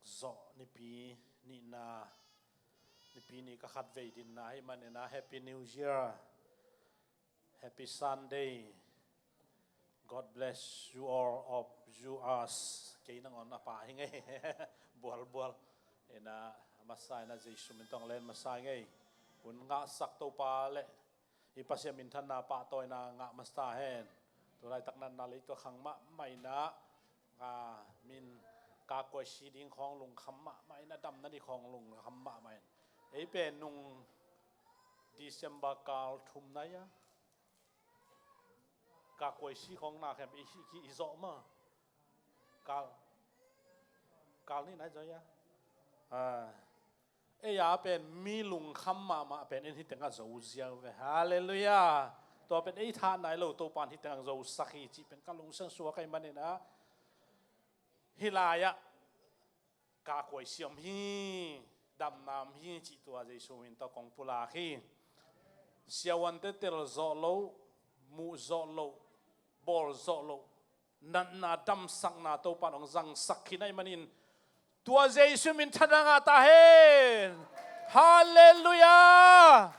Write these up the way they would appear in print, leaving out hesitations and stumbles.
zo ni pi ni na ni pi ni ka khat ve din na hi man na happy new year, happy Sunday. God bless you all of you us kay nang on apa hi ngai bual bual ena masai na jesu min tong len masai ngai pun nga sak to pa le ipasya min than na pa toy na nga masta hen to lai tak nan na le to khang ma mai na min ka ko shi ding khong lung kham ma mai na dam na ni khong lung kham ma mai ei pen nung December kal thum na ya ka ko shi khong na khem i ki zo ma kal ni na zo ya ei ya pen mi lung kham ma pen en hi tanga zo zia ve hallelujah to pen ei tha nai lo to pan hi tang zo sakhi chi pen ka lung sang suwa kai man na hilaya ka koi siam hi dam nam hi chi tua jesu in to kong pula khi siawan te tel zo lo mu zo lo bol zo lo nan na dam sak na to pan ong zang sak khinai manin tua jesu min thadanga ta hen hallelujah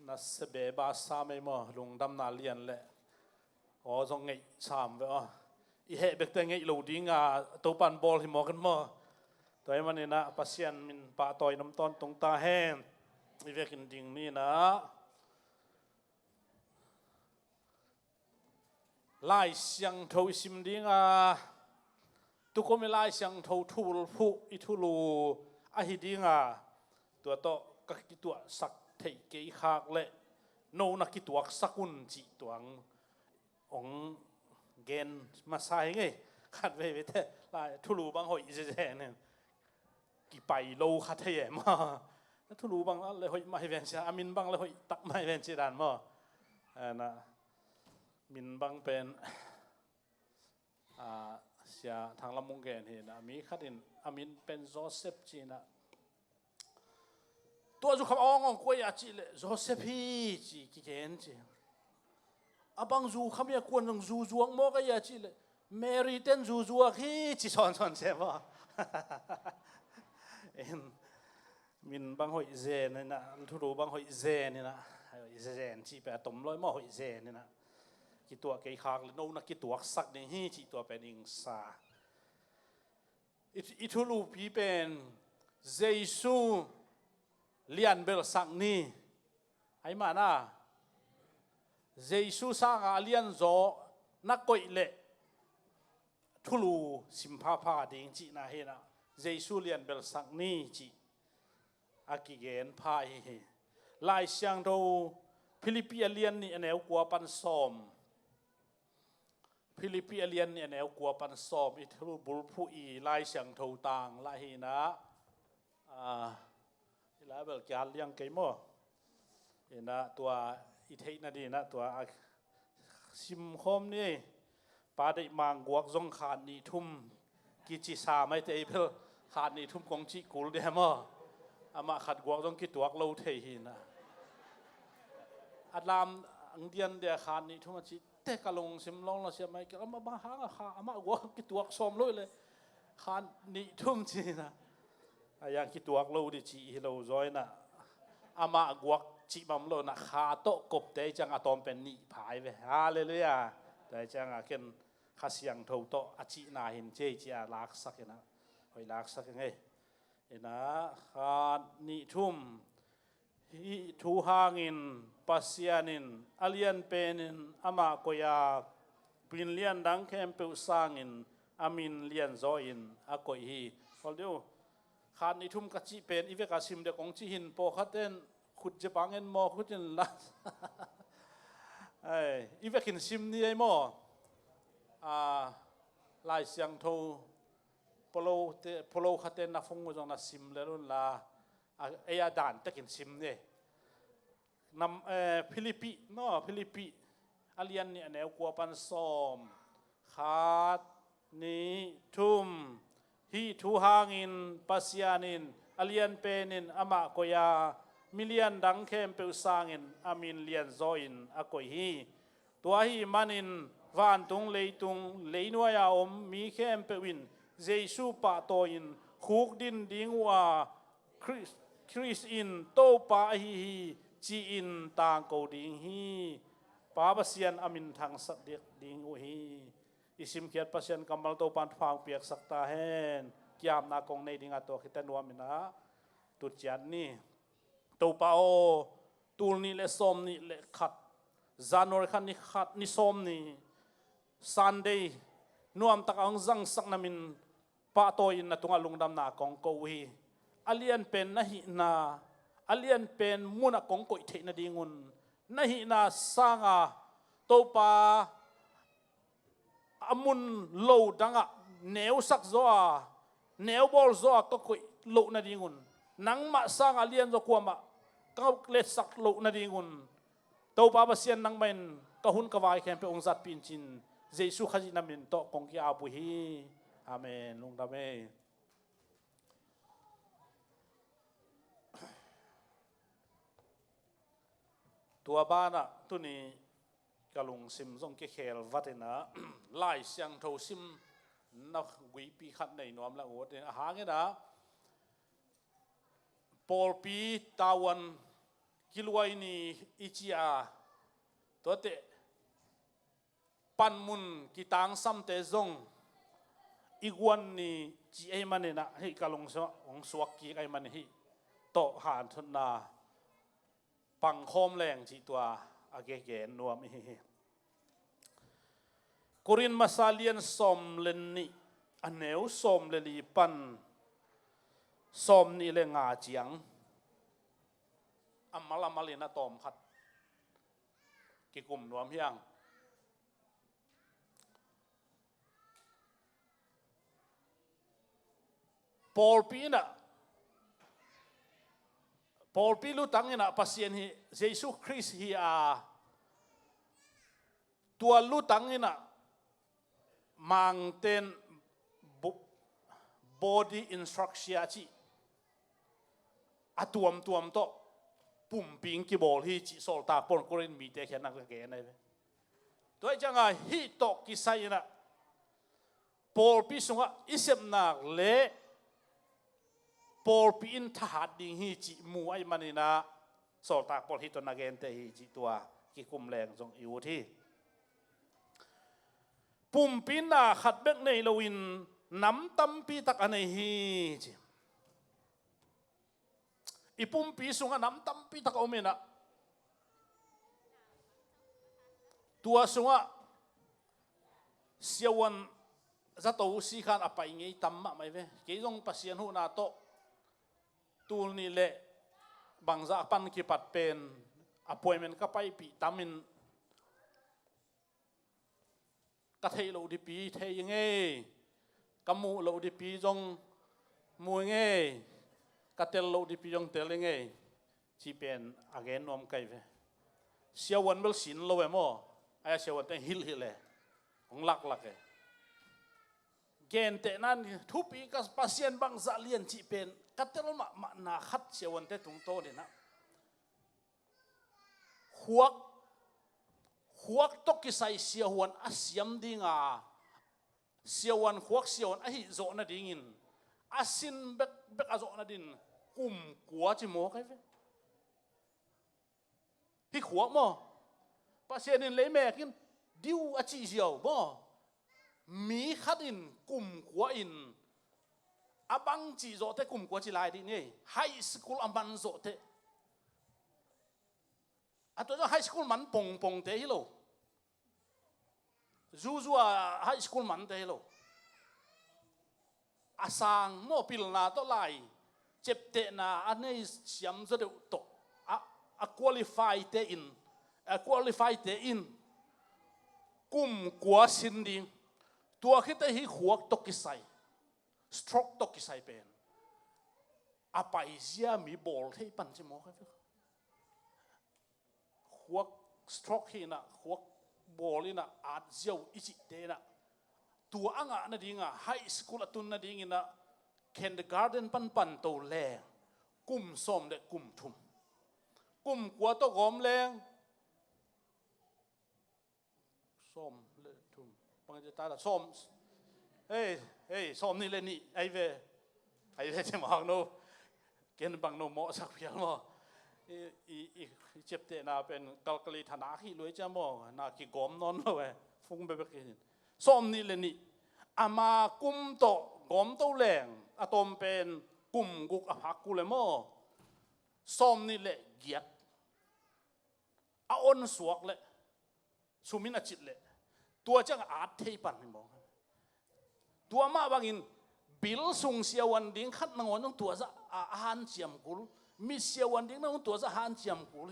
na sebe ba sa me mo lung dam na lian le o zong ngai sam ve o i he bek te ngai lo ding to pan bol hi mo kan mo toy man na pasian min pa toy nam ton tung ta hen i vekin ding ni na lai siang tho sim ding tu ko me lai siang tho thul phu i thulu a hi ding tua to ka ki tua sak thei ke khak le no na ki tuak sakun chi tuang ong gen masai ngai khat ve ve the lai thulu bang hoi je je ne ki pai lo khat he ma thulu bang le hoi mai ven sia amin bang le hoi tak mai ven chi dan mo na min bang pen sia thang lamung gen he na mi khatin amin pen Joseph chi na to ju kham ong ko ya chi le Joseph hi chi ki gen chi abang zu kham ya kwon ng zu zuang mo ka ya chi le Mary ten zu zuak hi chi son son se ma en min bang hoi ze na thu ru bang hoi ze ni na ze chi pa tom loi mo hoi ze ni na ki tua ke khak le no na ki tuak sak ni hi chi tua pen ing sa it thu lu pi pen Jesu lian bel sak ni ai ma na Jesu sang alian zo na koi le thulu simpha pha ding chi na he na Jesu lian bel sak ni chi akigen pha hi lai siang do Philippi alian ni aneu kwa pan som Philippi alian ni aneu kwa pan som i thulu bul phu i lai siang tho tang la hi na la bel kya liang ke mo ina tua i thei na di na tua sim khom ni pa dei mang guak zong khan ni thum ki chi sa mai te pel khan ni thum kong chi kul de mo ama khat guak zong ki tuak lo thei hi na atlam ang dian de khan ni thum chi te kalong sim long la sia mai ka ma ba ha kha ama guak ki tuak som loi le khan ni thum chi na ayang ki tuak lo di chi hi lo zoi na ama guak chi mam lo na kha to kop te chang atom pen ni phai ve hallelujah dai chang ken khasiang tho to achi na hin che chi lak sak na hoi lak sak ngai ena khan ni thum hi thu hangin pasianin alian penin ama koya pin lian dang kem pe sangin amin lian zoin a koi hi holdu khan ni thum ka chi pen ive ka sim de kong chi hin po khaten khut je pangen mo khutin la ai ive kin sim ni ai mo lai siang tho polo khaten na phong jong na sim le lun la aya dan takin sim ne nam Philippi alian ni aneu kwa pan som khat ni thum hi thu hangin pasianin alian penin ama koya million dang khem pe sangin amin lian zoin akoi hi tua hi manin van tung leinua ya om mi khem pe win Jesu pa to in khuk din ding wa Chris in to pa hi chi in tang ko ding hi pa pasian amin thang sak ding u hi isim kiat pasian kamal to pan phang piak sakta hen kiam na kong nei ding ato kita nuamina tu chian ni to pa o tul ni le som ni le khat zanor khan ni khat ni som ni Sunday nuam tak ang zang sak namin pa to in na tunga lungdam na kong ko hi alian pen na hi na alian pen muna kong ko the na dingun na hi na sanga to pa amun lo danga neu sak zo a neu bol zo a ko lo na dingun nang ma sanga alian zo kwa ma ka le sak lo na dingun to pa ba sian nang men ka hun ka vai khem pe ong zat pin chin Jesu khaji namin to kong ki abu hi amen lung dame tua bana tuni kalung sim zong ke khel vatina lai siang tho sim na gui pi khat nei nom la ngot a ha nge da Paul pi tawan kilwai ni ichia to te panmun kitang sam te zong igwan ni chi ai manena hi kalung so ong suak ki ai man hi to han thun na pang khom leng chi tua age ge nuam hi Korin masalian som len ni aneu som le li pan som ni le nga chiang amala malina tom khat ki kum nuam hiang Paul pi lu tangina pasien hi Jesus Christ hi a tua lu tangina mang ten body instruction chi atuam to pumping ki bol hi chi sol ta pon korin mi te khen nak ge nai toy changa hi to ki sai na Paul pi sunga isem nak le Paul pi in thahat ding hi chi mu ai manina sol ta pol hi to na gen te hi chi tua ki kum leng jong iu thi pumpin na khat bek nei lowin nam tam pi tak anei hi chi ipum pi sunga nam tam pi tak omena tua sunga siawan za to si khan apai ngei tamma mai ve ke jong pasien hu na to tul ni le bangza pan ki pat pen appointment ka pai pi tamin ka thei lo di pi thei nge kamu lo di pi jong mu nge ka tel lo di pi jong tel nge chi pen again nom kai ve siawan bel sin lo mo aya siawan te hil le ong lak e gen te nan thu pi ka pasien bangza lian chi pen ka tel ma na khat siawan te tung to de na huak to ki sai siawan asiam dinga siawan huak siawan a hi zo na dingin asin bek azo na din kum kwa chi mo kai ve hi huak mo pasien in le me kin diu a chi siao mo mi khatin kum kwa in abang chi zo te kum kwa chi lai di ni high school aman zo te ato high school man pong te hi lo Zuzua high school man te lo asang mo pil na to lai chep te na anei siam zo de to a qualify te in kum kwa sin ding tua khita hi huak to kisai stroke to kisai pen apai zia mi bol thei pan chi mo ka huak stroke hi na huak bolina at ziau ichi te na tua anga na dinga high school atun na dingina kindergarten pan to le kum som le kum thum kum kwa to gom leng som le ปังจะตาส้มเฮ้ยส้มนี่เลยนี่ไอเวจะมองโน่เกณฑ์บังโนโมสักเพียงมั้งอีเจ็บเตะนาเป็นกัลกลีธนาขี้รวยจ้ามั้งนาขี้กอมนอนเลยฟุ้งไปแบบนี้ส้มนี่เลยนี่อามากุมโตกอมโตแรงอะตอมเป็นกุมกุกอภักกุเลยมั้งส้มนี่เลยเกียดอาอ้นสวกเลยสุมินาจิตเลยตัวจังอาจเทปันนี่มั้งตัวมาบางอินบิลสุงเสียวันดิ้งขัดนงต้องตัวจะอาหารเจียมกุลมีเสียวันดิ้งต้องตัวจะอาหารเจียมกุล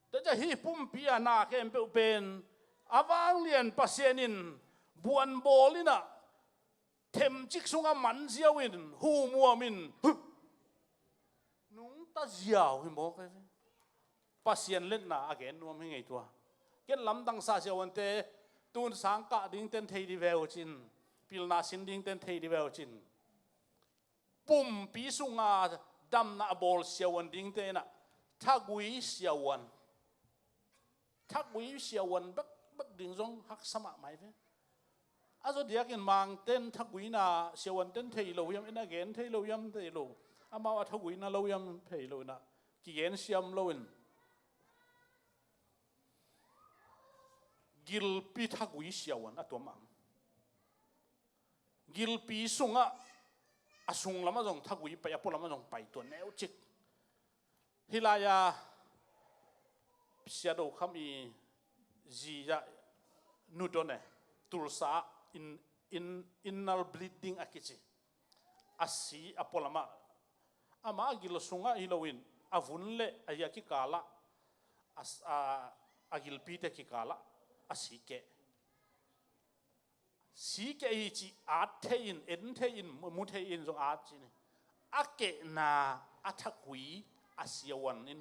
แต่จะฮีปุ่มปียนาเข้มเป็นอาวางเลียนปัสเซนินบวนโบลินะเทมจิกสุงามันเสียวินหูมัวมินนุ่งตาเสียวหิมบอกเลยปัสเซียนเล่นนะอาเกนนัวไม่ไงตัวเกนลำดังซาเสียวันเตตูนสังกะดิ้งเต้นเทดีเวลจินพิลนาสินดิ้งเต้นเทดีเวลจินปุ่มปีสุงาดำนาบอลเสียวันดิ้งเต้นะทักวิเสียวันบักดิ้งจงหักสมัครไหมเว้อาจจะเดียกินมังเต้นทักวินาเสียวันเต้นเทโลยมอินาเกนเทโลยมเทโลอามาว่าทักวินาโลยมเทโลนะกี่เกนเสียมโลนกิลปีทักวิเสียวันอะตัวมังกิลปีสุงะอาสุงละมาจงทักวิไปอะพวกละมาจงไปตัวแนวจิกฮิลายาเสียดูคำอีจีจะนูดเนี่ยตุลสาinnal bleeding akici asiอะพวกละมาอามากิลสุงะฮิโลวินอาวุนเละอายากิกาละอากิลปีเตกิกาละอาสิเกสีเกอีจีอาเทอินเอ็นเทอินมุเทอินจงอาจีนี่อาเกนาอาทักวีอาเสียวันอิน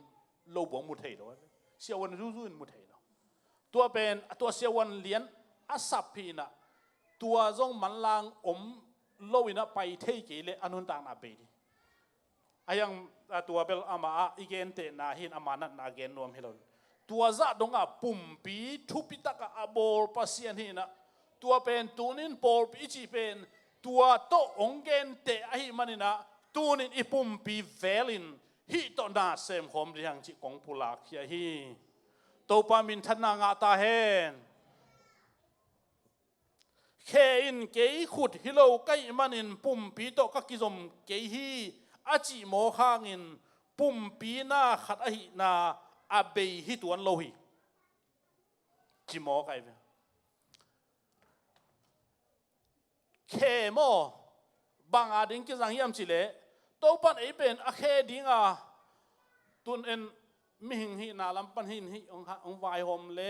โลบงมุเทโลเสียวันรู้อินมุเทโลตัวเป็นตัวเสียวันเลี้ยนอาสับพีนะตัวจงมันลางโลวินะไปเทกิเลอนุนต่างนาเบดีอายังตัวเป็นอามาอีเกนเตนาหินอามานัดนาเกนรวมให้เราตัวจะดงปุ่มปีทุปิตกะบอลปัสเซียนหินะตัวเป็นตูนินโปลปีจีเป็นตัวโตองเกนเตอหิมันนะตูนินอีปุ่มปีเวลินฮิตนาเซมคอมเรียงจิกองปุลาคียฮีโตปามินทนางาตาเฮนเคอินเกยขุดฮิโลไกมันอินปุ่มปีโตกักกิจมเกยฮีอาจิโมฮางินปุ่มปีนาขัดอหินาอาเบยฮิตวันโลหิจิโมไกเวเคโมบางอาดิงกิจังยามจิเลโตปันไอเป็นอาเคดิงอาตุนเอ็นมิหิงฮินาลัมปันหินฮิองไวหอมเล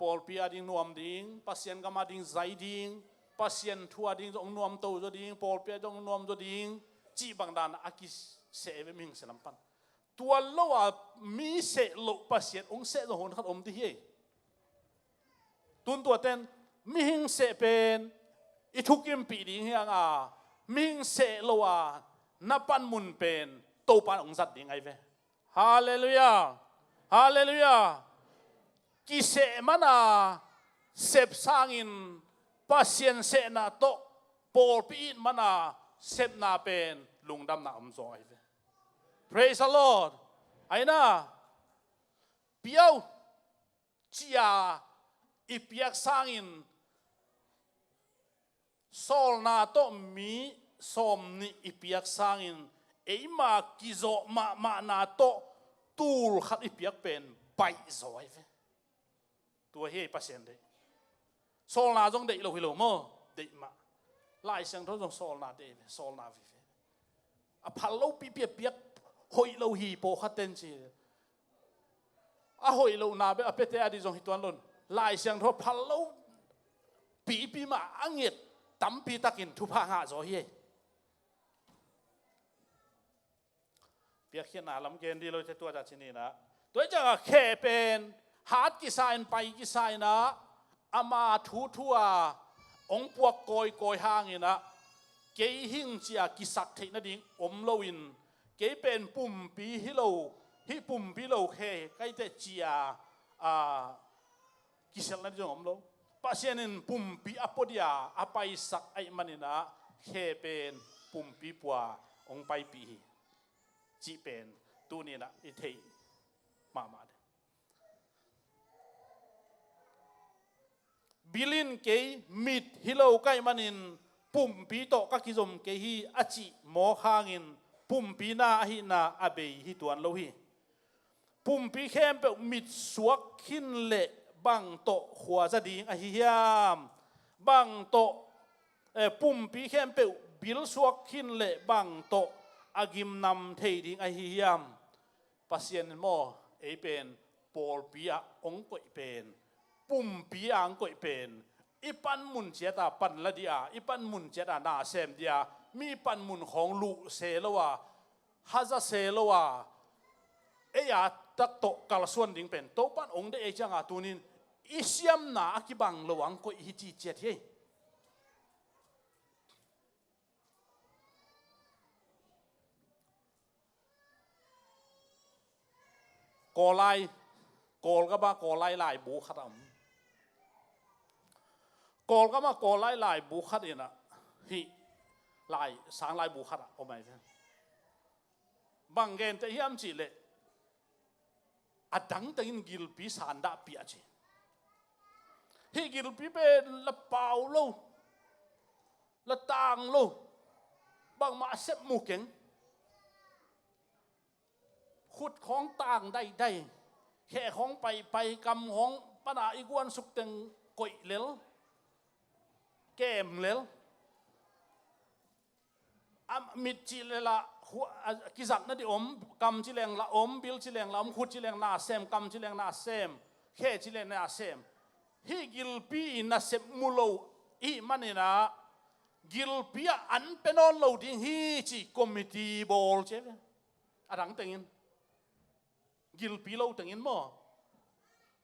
ปอลปีอาดิงนวมดิงปัสเซียนกามาดิงใจดิงปัสเซียนทัวดิงจงนวมโตจดิงปอลปีจงนวมจดิงจีบางดานอากิเสเวมิงเสลัมปันตัวโลว่ามีเสโลปัสเซียนองเสจงหนขัดอมที่เฮตุนตัวเต้นมิหิงเสเป็นอีทุกิมปีดิงเฮียงมิงเสโลวานับปันมุนเป็นโตปันองสัตดิงไงเวฮาเลลูยาฮาเลลูยากิเสมันเสพสร้างอินปัสเซียนเสนาโตโปลปีนมันเสพนาเป็นลุงดำนาอมจอยเว Praise the Lord ไอ้น่ะเปียวจียอีเปียกสร้างอินโซลนาโตมีสมนิอิเปียกสร้างอินเอมากิโซมานาโตตูลขัดอิเปียกเป็นไปซอยเวตัวเฮปัสเซียนเดโซลนาจงเดโลฮิโลโมเดมาไล่เสียงเขาจงโซลนาเดโซลนาวิเวอพัลโลปีเปียเปียกหอยโลฮีโปขัดเต็นจีหอยโลนาเบอเปเตอดิจงฮิตวันลนไล่เสียงเขาพัลโลปีมาอังเงดตั้มปีตะกินทุพางาโซเฮเปียกเขียนนาลำเกนดีเลยตัวจากที่นี่นะตัวจะแค่เป็นหาดกิสายไปกิสายนะอามาทั่วองปวกโกยห่างนะเกยหิงเจียกิสักเทนดิ่งอมโลวินเกยเป็นปุ่มปีฮิโลฮิปุ่มปีโลเคใกล้แต่เจียกิเซลนั่นจงอมโลป pasienin pumpi apodia apai sak ai manina khe pen pumpi pua ong pai pi chi pen tu ni na i thei ma bilin ke mit hilo kai manin pumpi to ka kizom ke hi achi mo khangin pumpi na hi na abei hi tuan lo hi pumpi khem pe mit suak khin le bang to khwa za ding a hi hiam bang to pumpi khem pe bil suak khin le bang to agim nam thei ding a hi hiam pasien mo e pen pol pia ong koi pen pumpi ang koi pen ipan mun cheta pan la dia ipan mun cheta na sem dia mi pan mun khong lu se lowa haza se lowa e ya tak to kal suan ding pen to pan ong de e changa tunin isiam na akibang lowang ko hi chi chet he kolai kol ka ba kolai lai bu khatam kol ka ma kolai lai bu khat ina hi lai sang lai bu khat o mai bang gen te hiam chi le adang tengin gil pi sanda pi achi hi gil pi pe la pau lo la tang lo bang ma sep mu keng khut khong tang dai dai khe khong pai kam khong pana igwan suk teng koi lel kem lel am mit chi le la kizak na di om kam chi leng la om bil chi leng la om khut chi leng na sem kam chi leng na sem khe chi leng na sem hi gil pi na sep mulo i manina gil pi an penon lo ding hi chi committee bol che adang tengin gil pi lo tengin mo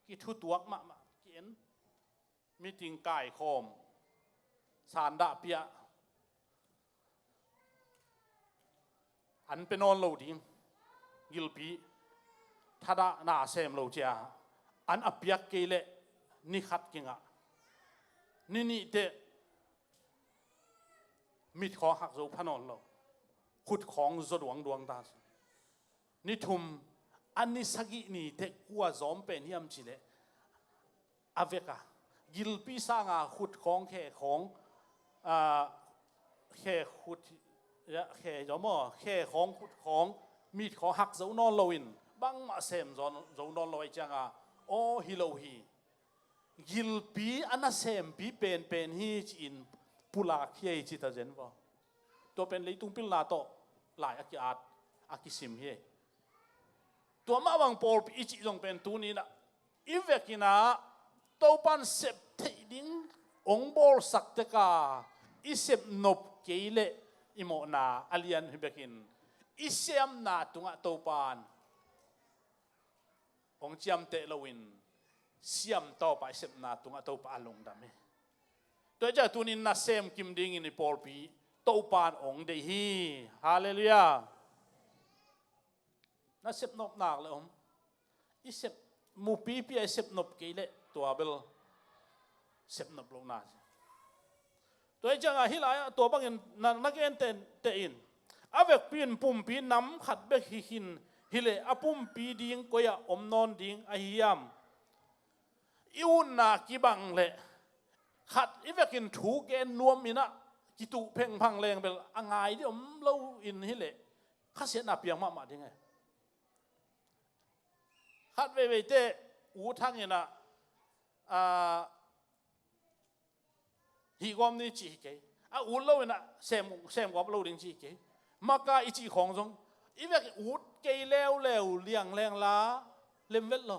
ki thu tuak ma kien meeting kai khom sanda pia an penon lo ding gil pi thada na sem lo cha an apiak ke le ni khat kinga ni te mit kho hak zo phanon lo khut khong zo duang ta ni thum an ni sagi ni te kwa zom pen hiam chile aveka gil pi sanga khut khong khe khong khe khut ya khe zomo khe khong khut khong mit kho hak zo non loin bang ma sem zo non loi changa o hi lo hi gil pi ana sem pi pen hi in pula khie chi ta zen wa to pen leitung pil na to lai akiat akisim hi to ma wang pol pi chi jong pen tu ni na ivekina to pan sep thei ding ong bol sak te ka isep nop keile imo na alian hibekin isiam na tunga to pan ong chiam te lowin siam to pa isep na tunga to pa along dame to ja tunin na sem kim ding in pol pi to pan ong de hi hallelujah na sep nop nak le isep mu pi isep nop keile to abel sep nop lo naตัวจังอาฮิลายตัวบางอย่างนักเอ็นเตอินอาเวกปีนปุ่มปีน้ำขัดเบกหินฮิเลอาปุ่มปีดิ้งก็อย่าอมนอนดิ้งอาฮิยามอิวนากิบังเลขัดอีเวกินถูเกนนวมมินะกิตุเพ่งพังแรงเบลอ่างไงที่อมเล่าอินฮิเลข้าเสียนาเปียงมาได้ไงขัดเวเตอูทั้งเนี่ยนะฮีกอมนี่จีเกอูดเล่านะเซมกอมเล่าดิ้งจีเกมากาอิจีของจงอีเวกอูดเกยแล้วเลี้ยงแรงล้าเล่มเวทหรอ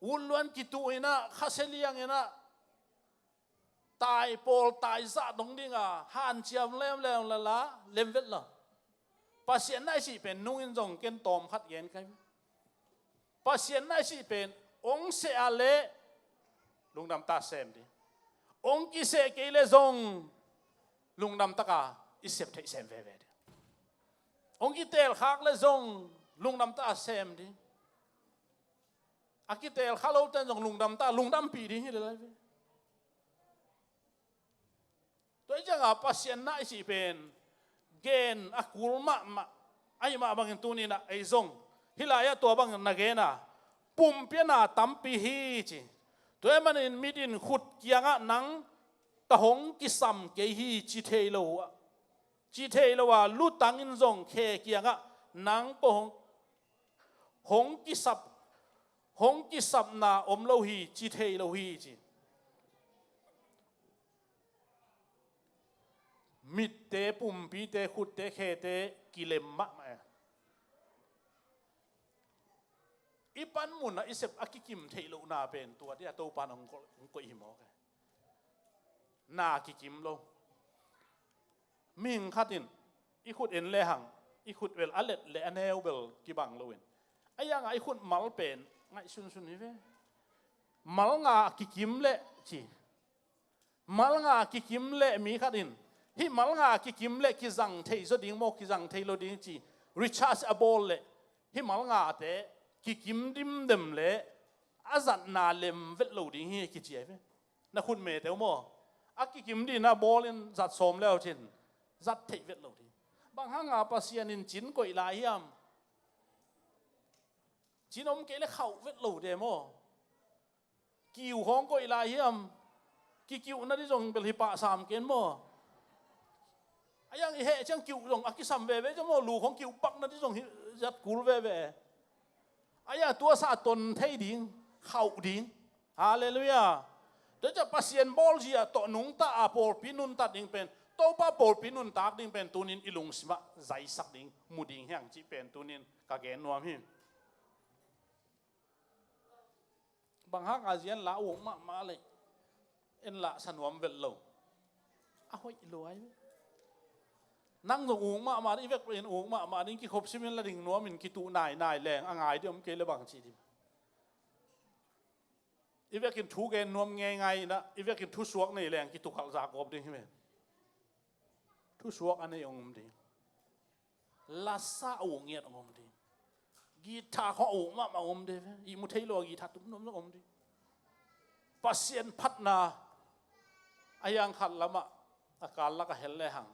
อูดล้วนกิตุนะข้าเสลียงนะตายโปลตายซาตรงดิ้งหันเชียมเล่มละเล่มเวทหรอปัสเซียนได้สิเป็นนุ่งอินจงเกนตอมขัดเย็นกันปัสเซียนได้สิเป็นองเสอาเลลุงดำตาเซมดิองกิเสกเลซงลุงดำตะกาอิเสพเทเซมเวเวดองกิเตลขากเลซงลุงดำตาเซมดิ อากิเตลข้าเราเต้นจงลุงดำตาลุงดำปีดีนี่เลยตัวจังอ่ะปัสยันน่าสิเป็นเกณฑ์อากุลมาไอ้มาบางอย่างตัวนี้นะไอ้ซงฮิลายะตัวบางอย่างนักเกณฑ์นะปุ่มเปียนาตั้มปีฮีจีตัวมันอินมิดินขุดเกียงอ่ะนังตะหงกิสัมเกฮีจีเทโลอ่ะจีเทโลว่าลุตังอินซงเคเกียงอ่ะนังปงหงกิสับนาอมโลฮีจีเทโลฮีจีมิดเตปุ่มปีเตขุดเตเคเตกิเลมมะมาอีปันมุนนะอิเซปอากิกิมเทโลนาเป็นตัวที่ตัวปันองก็อิมอกนากิกิมโลมิงขัดินอีขุดเอ็นเลหังอีขุดเวลอเลตเลอเนลเบลกิบังโลวินไอ้ยังไอ้ขุดมัลเป็นไงสุนนี่เว้มัลงากิกิมเลจีมัลงากิกิมเลมีขัดินฮิมัลงากิกิมเล่กิจังเทยสดิ้งโมกิจังเทยโลดิ้งจีริชาร์ดอโบลเล่ฮิมัลงาเตกิกิมดิมเดมเล่อาจัดนาเลมเวทโลดิ้งฮีกิจีเอฟนักคุณเมเตอโมอากิกิมดีนาโบลินจัดสมแล้วจินจัดเทยเวทโลดิ้งบางฮังอาปัสยานินจินก็อีลายยามจินอมเกลเข้าเวทโลเดโมกิวของก็อีลายยามกิวนั่นที่จงเป็นฮิปะสามเกนโมยังเหตุจังกิวลงอากิสัมเวเวจังโมลูของกิวปักนั่นที่ส่งจัดกูเวเวยังตัวซาตนเทดิ้งเข้าดิ้งฮาเลลูยาเดี๋ยวจะปัสยันบอลจีอะต่อหนุ่งตาอาโปลปินุนตัดดิ้งเป็นโตป้าโปลปินุนตัดดิ้งเป็นตัวนินอิลุงสิมะใจสักดิ้งมุดิ้งแห่งจีเป็นตัวนินกะเกนนัวมิบางฮักอาเซียนละวงมาเลยเอ็นละสนวมเวลโลเอาไว้รวยนั่งตรงอูงมาอีเวกเป็นอูงมาดิ้งกี่ขบซิมินละดิ้งนัวมินกี่ตูนายแรงอ่างไงเดี๋ยวมันเกลบางชีดิอีเวกินทุกเกนนัวไงนะอีเวกินทุสวกในแรงกี่ตูขับจากกบดิ้งใช่ไหมทุสวกอันนี้องค์ดิ้งลาซาอูงเงียดองค์ดิ้งกีตาร์ของอูงมาองค์ดิ้งอีมุทัยโลกีตาร์ตุ้มน้ำองค์ดิ้งปัสยันพัฒนาอายังขัดละมะอาการละก็เห็นเลยหัง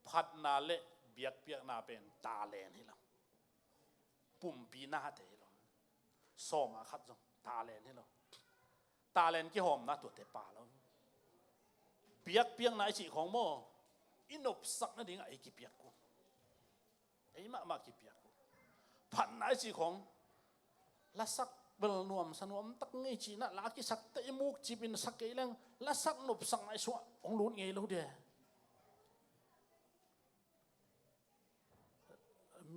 พัดนาเละเบียกนาเป็นตาเลนให้เราปุ่มปีนาเตะเราซ้อมมาคัดจงตาเลนให้เราตาเลนกี่หอมนะตัวเตะป่าเราเบียกนายจีของโมอินบสักนั่นเองไอ้กี่เบียกกูไอ้มากี่เบียกกูพัดนายจีของละสักเบลนวมสนวมตักไงจีน่ะลากิสักเตะมุกจีบินสักเกลังละสักนบสักนายสวะองลุ้นไงเราเดีย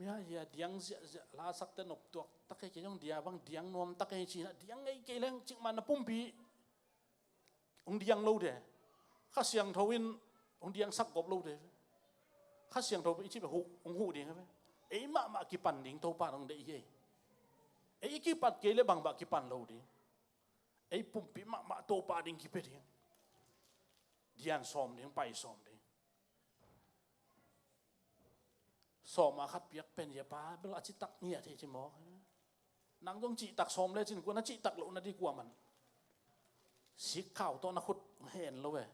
มีอะไรเดียงลาสักเตนบตัวตะเกียงเดียบางเดียงนวมตะเกียงจีน่ะเดียงไงเกลังจิกมันปุ่มปีองเดียงเราเดียข้าเสียงทวินองเดียงสักกบเราเดียข้าเสียงทวินที่แบบหูเดียงใช่ไหมไอ้มากี่ปันดิ่งตัวป้าองเดียไอ้กี่ปัดเกลบางกี่ปันเราดิไอ้ปุ่มปีมาโตปาดิ่งกี่เป็ดดิ่งเดียนซ้อมดิ่งไปซ้อมดิ่งซ้อมมาคัดเปียกเป็นยาป้าเวลาจิตักเนี่ยที่จิมอกนังต้องจิตักซ้อมเลยจินกว่านัจิตักหลุนดีกว่ามันสิข่าวตัวนักขุดเห็นแล้วเว้ย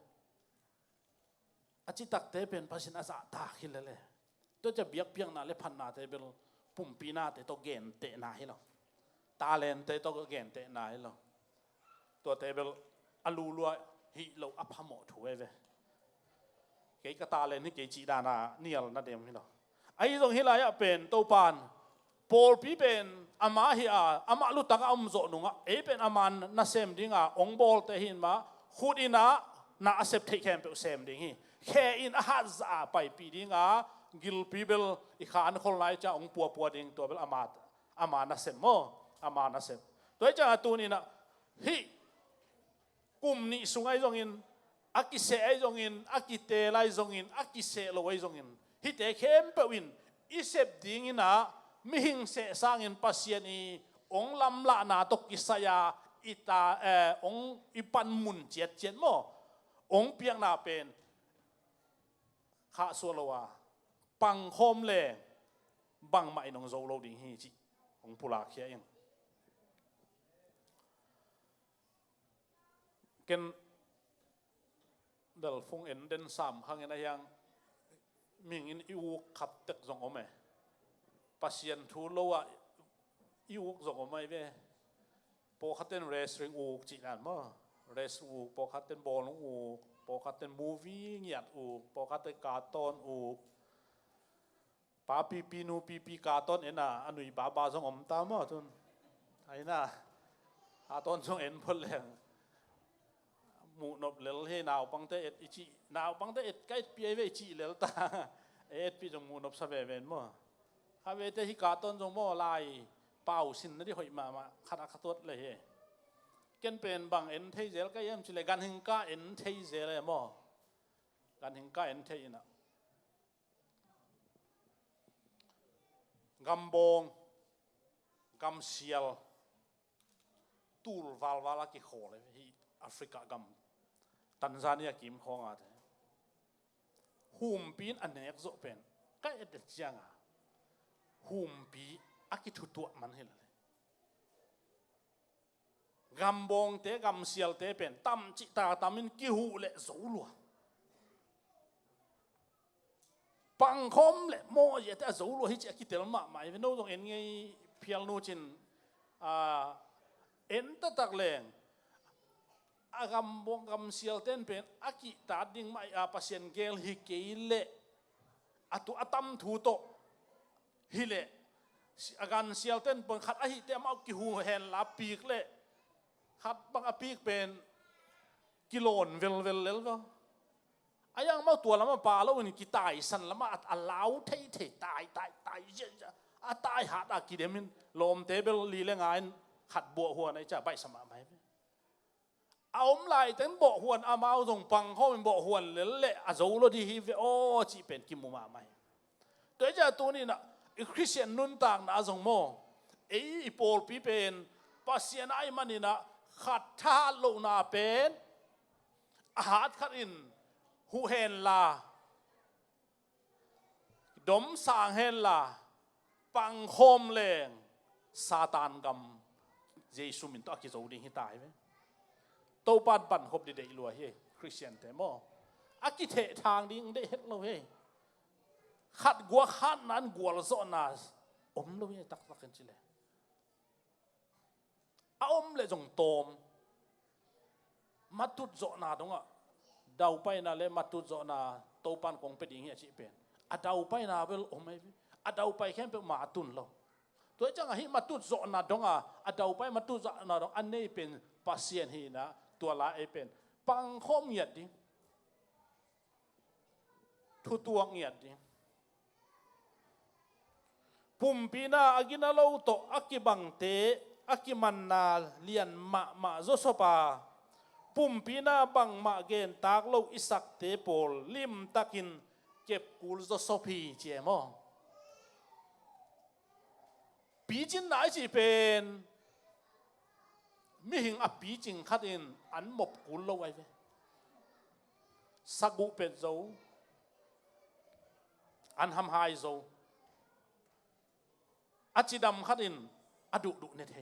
อาจิตักเตเป็นภาษาอาซาตาขึ้นเลยตัวจะเบียกเพียงนาเลพันนาเตเป็นปุ่มปีนาเตตัวเกนเตนาให้เราตาเลนเตโตก็เกนเตนายเราตัวเตเบลอลูลัวฮิโลอัพหมอถวยเวเกยกตาเลนนี่เกยจีดานาเนี่ยเราหน้าเดียมที่เราไอ้ตรงฮิลายะเป็นโตปานโปลปีเป็นอามาฮิอามาลุตักอมโจนุงะเอเป็นอามันนาเซมดิงะองบอลเตหินมาขุดอินานาเซปเทแคมเปเซมดิงฮีแค่อินอาฮัซาไปปีดิงะกิลปีเบลอีขานคนไล่จะองปัวดิงตัวเบลอามานาเซมโมอามานาเซมตัวเจ้าตัวนี้นะฮิกลุ่มนี้สุงไอจงอินอากิเซไอจงอินอากิเตไลจงอินอากิเซโลไอจงอินฮิเตเข้มเปวินอิเซบดิ้งอินะมิหิงเสสร้างอินปัสยานีองลำละนาตกิสยาอิตาองอิปันมุนเจ็ดโมองเปียงนาเป็นข้าสัวลวาปังโคมเล บังไม่นองโจโลดิ่งฮีจิของผู้หลักเขียนกันเดลฟงเอ็นเดนสามครั้งนั้นยังมิงอินอิวขับเต็กจงอมปัสยันทูโลวะอิวจงอมเว้พอขัดเต้นเรสริงอูจีนั่นมั้งเรสอูพอขัดเต้นบอลอูพอขัดเต้นมูวี่เงียดอูพอขัดเต้นการ์ตูนอูป้าปีนูปีการ์ตูนเอ็น่ะอันนี้บ้าจงอมตามมั้งทุนไอ้น่ะการ์ตูนจงเอ็นพลแรงมูนบเลลให้นาวปังเตเอ็ดอิจินาวปังเตเอ็ดใกล้ปีไอเวจิเลลตาเอ็ดปีจงมูนบสเวเวนมั้งฮาเวเตฮิการ์ตูนจงมั้งลายเป่าสินนั่นที่หอยมาขัดขัดตัวเลยเกินเป็นบางเอ็นเทเซลก็ยังชิเลกันหิงก้าเอ็นเทเซลเลยมั้งกันหิงก้าเอ็นเทน่ะกำบงกำเซียลตูลวาลกิโคเลยที่แอฟริกากำตันซาเนียกิมของอาเถหุมปีนอันเนกโซเป็นก็เอ็ดจังอ่ะหุมปีอากิทุตัวมันเห็นเลยกำบงเตะกำเซียลเตะเป็นตั้มจิตาตั้มินกิหูเละโซลัวปังคมเละโมเยแต่โซลัวฮิจิกิเตลมาไม่เป็นโน้ตรงเอ็นไงเพียลโนจินเอ็นตะตักแรงกำบงกำเซียลเต้นเป็นอากิตาดิ่งไม่ปัสยันเกลฮิเกลเละอัตุอัตัมทูโตฮิเละอาการเซียลเต้นเป็นขัดอหิเตมเอากิหูเห็นลาปีกเลยขัดบางอปีกเป็นกิโลนเวลเลยก็อายังมาตัวแล้วมาปลาแล้ววันนี้กิตายสันแล้วมาอัดเหลาเทตายเยอะตายหาดอากิเดมินลมเตเบลลีเลงานขัดบัวหัวในจะใบสมาไหมเอาไหลเต้นบัวหัวอามาเอาส่งปังเขาเป็นบัวหัวเลยเละอาโจโลดีฮิเวโอจีเป็นกิมูมาไหมโดยจะตัวนี้นะคริสเตียนนุ่นต่างนะส่งโมอีโปลปีเป็นปัสยานาอิมันนี่นะขัดท่าโลนาเป็นอาหารขัดอินหูเฮนลาดมสางเฮนลาปังโคมเลงซาตานกำเยซูมินตัวกิจวัตรหิตายไหมตัวปันคบดีๆลัวเฮ้คริสเตียนแต่โมอากิเททางดิ้งได้เห็นเราเฮ้ขัดกัวขัดนั้นกัวละโซนาสอมเราเนี่ยตักกันจิเลยอมเลยจงโตมมัดตุดโซนาตรงอ่ะดาวไปน่ะเลยมัดตุดโซนาโตปันคงเป็นอย่างเงี้ยชิเป็นดาวไปน่ะเวลอมไม่ดาวไปแค่เป็นหมาตุนเราตัวจังหิมัดตุดโซนาตรงอ่ะดาวไปมัดตุดโซนาตรงอันนี้เป็นปัสเซียนฮีนะตัวละไอเป็นปังข้อมเหยียดดิทุตัวเหยียดดิปุ่มปีนาอากินาโลโตอากิบังเตอากิมันนาเลียนมาโซโซปาปุ่มปีนาบังมาเกนตากโลอิสักเตโปลลิมตะกินเก็บกูลโซโซพีเจมอปีจินไหนจีเป็นมิหิงอปีจิงขัดอินอันหมบกูลโลไว้เวสักุเป็นโซอันทำหายโซอาจิดำขัดอินอดุเนเท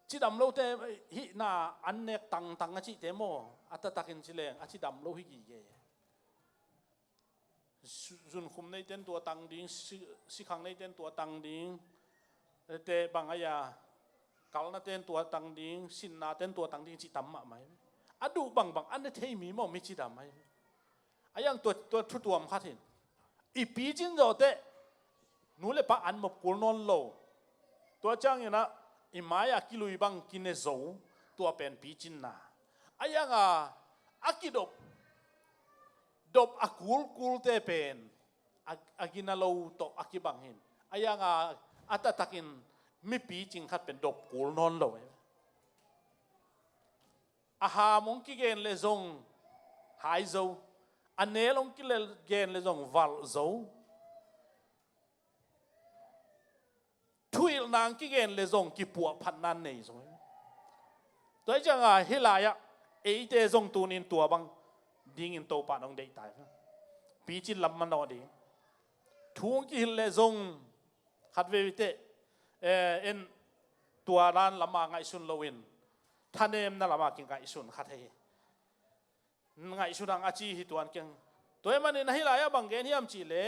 จิดำโลเตฮินาอันเนกตังอาจิเตโมอัตตะกินจิเลงอาจิดำโลฮิกิเยจุนคุมในเต็นตัวตังดิ้งสิขังในเต็นตัวตังดิ้งเตบังอายากาลนาเต็นตัวตังดิ้งสินนาเต็นตัวตังดิ้งจิตำมาไหมอดุบังอันเนเทมีโมมิจิดำไหมอายังตัวชุดตัวมขัดอินอีปีจินโจเตนูเลปะอันมบกูนนโลตัวจังอย่างนะอิมายากิลุยบังกินเนโซตัวเป็นปีจินนาอายังอากิดบอากูลเตเป็นอากินาโลโตอากิบังหินอายังอัตตะกินมีปีจิงขัดเป็นดบกูนนโลอาหามงกิเกนเลซงหายโซอันเนลงกิเลเกนเลซงวัลโซทุยนางกิเกนเลซงกิปัวพันนันนี่สมัยตัวจังเฮลายะเอเตซงตูนินตัวบังดิ้งอินโตปานองเดตายปีจินลำมันนอดีทุ่งกิเลซง ขัดเววิเตเอ็นตัวร้านละมาไงสุนโลวินท่านเอ็มนั่นละมากินไงสุนขัดให้ไงสุนังอาชีฮิตัวอันเก่งตัวเอ็มมันนี่หลายบางเกณฑ์ที่อัมจีเล่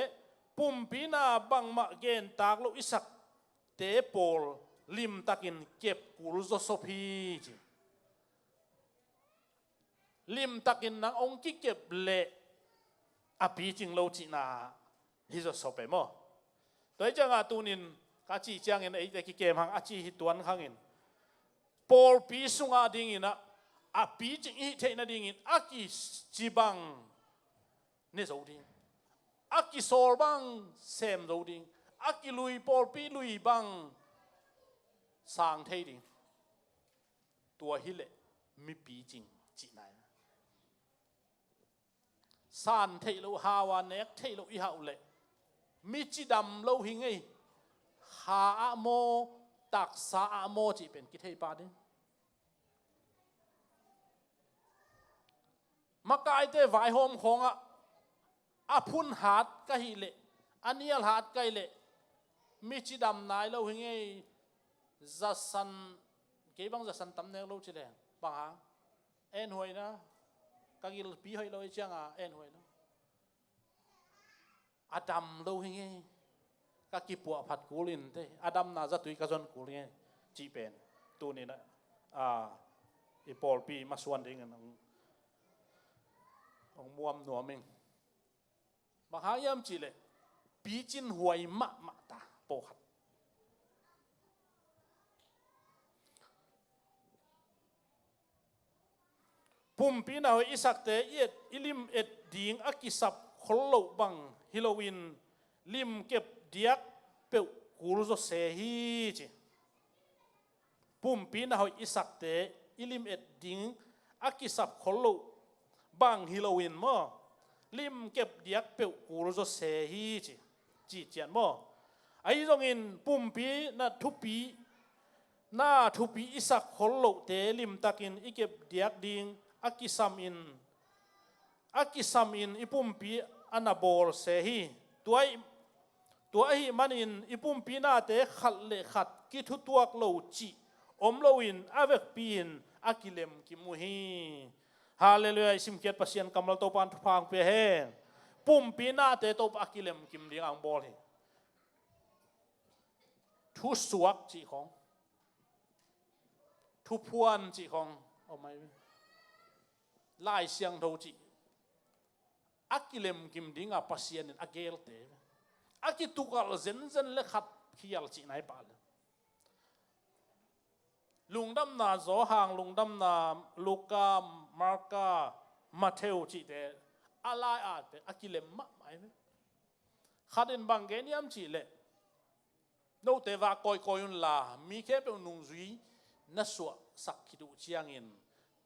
ปุ่มปีนาบางมาเกณฑ์ตากโลอิสักเตปอลลิมตักินเก็บกุลโซโซพีจีลิมตักินนังองกิเก็บเละอภิจิงโลจินาฮิโซโซเปโมตัวจังอาตูนินกาจีจังเงินไอ้แต่กิเกมหังอาจีฮิตวนขังเงินปอลปีสุงอาดิ่งอินะอภิจิงฮิเทนดิ่งอินอากิจิบังเนโซดิ่งอากิโซลบังเซมโซดิ่งอากิลุยปอลปีลุยบังสางเทดิ่งตัวฮิเลมีปีจิงจีนายสานเทโลฮาวานเนกเทโลอิฮาอุเลมิจิดำโลหิงไงฮาโมตักซาโมจีเป็นกิเทปาดิมากายเตวายโฮมของอาพุนหาดกะฮิเลอันนี้หาดกะฮิเลมิจิดำนายโลหิงไงจัสซันเก็บังจัสซันตำเนกโลจิเลปังหางเอ็นหวยนะกากิลปีหอยโลเชียงเอ็นหวยนะอาดัมโลหิงไงกากิปัวผัดกูลินเตอาดัมน่าจะตุยกระจนกูลินจีเป็นตัวนี้นะอีปอลปีมาส่วนเองนะองมัวมหนัวมิงบางครั้งยามจีเลยปีจินหวยมะตาโปขัดปุ่มปีน่าอิสักเตเอ็ดอิลิมเอ็ดดิ่งอักิสับขลโลบังฮิโลวินลิมเก็บเดียกเปิวกูรุโซเซฮีจีปุ่มปีน่าอิสักเตอิลิมเอ็ดดิ่งอักิสับขลโลบังฮิโลวินมั้งลิมเก็บเดียกเปิวกูรุโซเซฮีจีจีเจียนมั้งไอ้ตรงอินปุ่มปีน่าทุปีน่าทุปีอิสักขลโลเตลิมตักินอีเก็บเดียกดิ่งอากิซัมอินอิปุ่มปีอันนาบอลเซฮีตัวไอ้มันอินอิปุ่มปีน่าเตะขัดเละขัดกิทุตัวกโลจีอมโลวินอาเวกปีนอากิเลมกิมุฮีฮาเลลูยาสิมเกตปัสยันกำลังโตปันทุพังเปเฮปุ่มปีน่าเตะโตปอากิเลมกิมเดียงอังบอลฮีทุสวกจีของทุพวนจีของเอาไหมไล่เสียงโทจีอากิเลมกิมดิ้งอาปัสยานินอาเกลเตอากิตุกัลเซนเล็กขัดขี้ยาลจีไหนปาลลุงดำนาโซหางลุงดำนาลูกามาร์กามาเทวจีเตอะไรอาเตอากิเลมมะไม่ขัดอินบังเกนียมจีเลโนเตวากอยยุนลามีแค่เป็นนุ่งจุยนัสวะสักขิดุเชียงอิน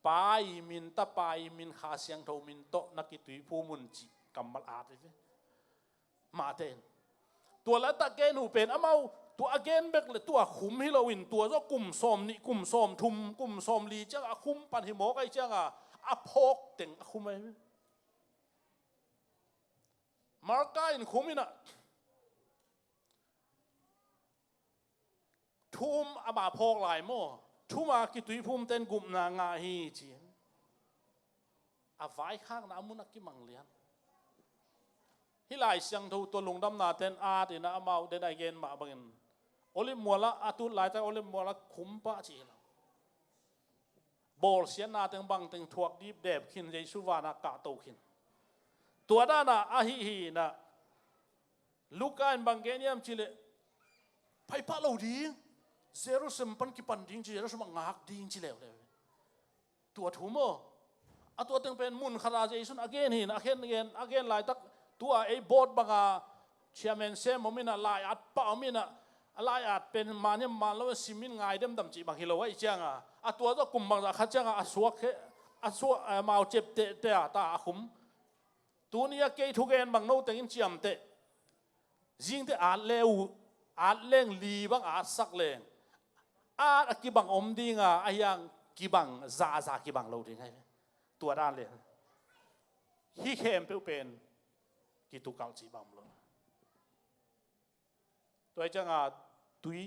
ปายมินตาปายมินขาเสียงโทมินโตนักตุยผู้มุนจีกำมัลอาดเลยมาเตนตัวละตะเกนูเป็นอามาตัวอเกนเบกเลยตัวขุมฮิโลวินตัวก็กลุ่มซอมนี่กลุ่มซอมทุมกลุ่มซอมลีเจ้าคุมปันหิโมกไอเจ้าอาพกเต็งคุมไหมมาร์กายนคุมินะทุมอาบาพกหลายโมทุมากิตุยภูมิเต้นกลุ่มนางาฮีจีอาไว้ข้างน้ำมุนักกิมังเลียนฮิไลเสียงทูตัวลุงดำนาเต้นอาตินะอามาเดนไอเกนมาบังโอลิมัวละอาตุหลายแต่โอลิมัวละคุ้มปะจีละบอลเสียนาเต็งบังเต็งทวกดีบเดบขินใจสุวานะกะโตขินตัวด้านะอาฮีนะลูกการบังเกนียมจิเลไปพะเราดีเซรุสมปันกิปันดิ้งจีเซรุสมังงักดิ้งจีเลวเลยตัวทุ่มอ่ะตัวตึงเป็นมุนคาราเจสุนอเกนหินอเกนหลายตักตัวไอ้บอดบังอาเชียเมนเซมมินะลายอัดป่ามินะลายอัดเป็นมาเนี่ยมาแล้วสิมินไงเดิมดำจีบางฮิโลไอ้เจ้าอ่ะตัวก็กลุ่มบางขัดเจ้าอ่ะสวกมาเจ็บเตะตาขุมตัวนี้เกยทุกเอ็นบางโน้ตแต่ยินเจียมเตะยิงเตะอาดเลวอาดเล่งลีบางอาดสักเลงอาดกีบังอมดิ้งไอ้ยังกีบังซากีบังเราดิ้งไงตัวด้านเลยฮิเคมเป็นกิตุกัลจีบัมเลยต ตัวจังตุย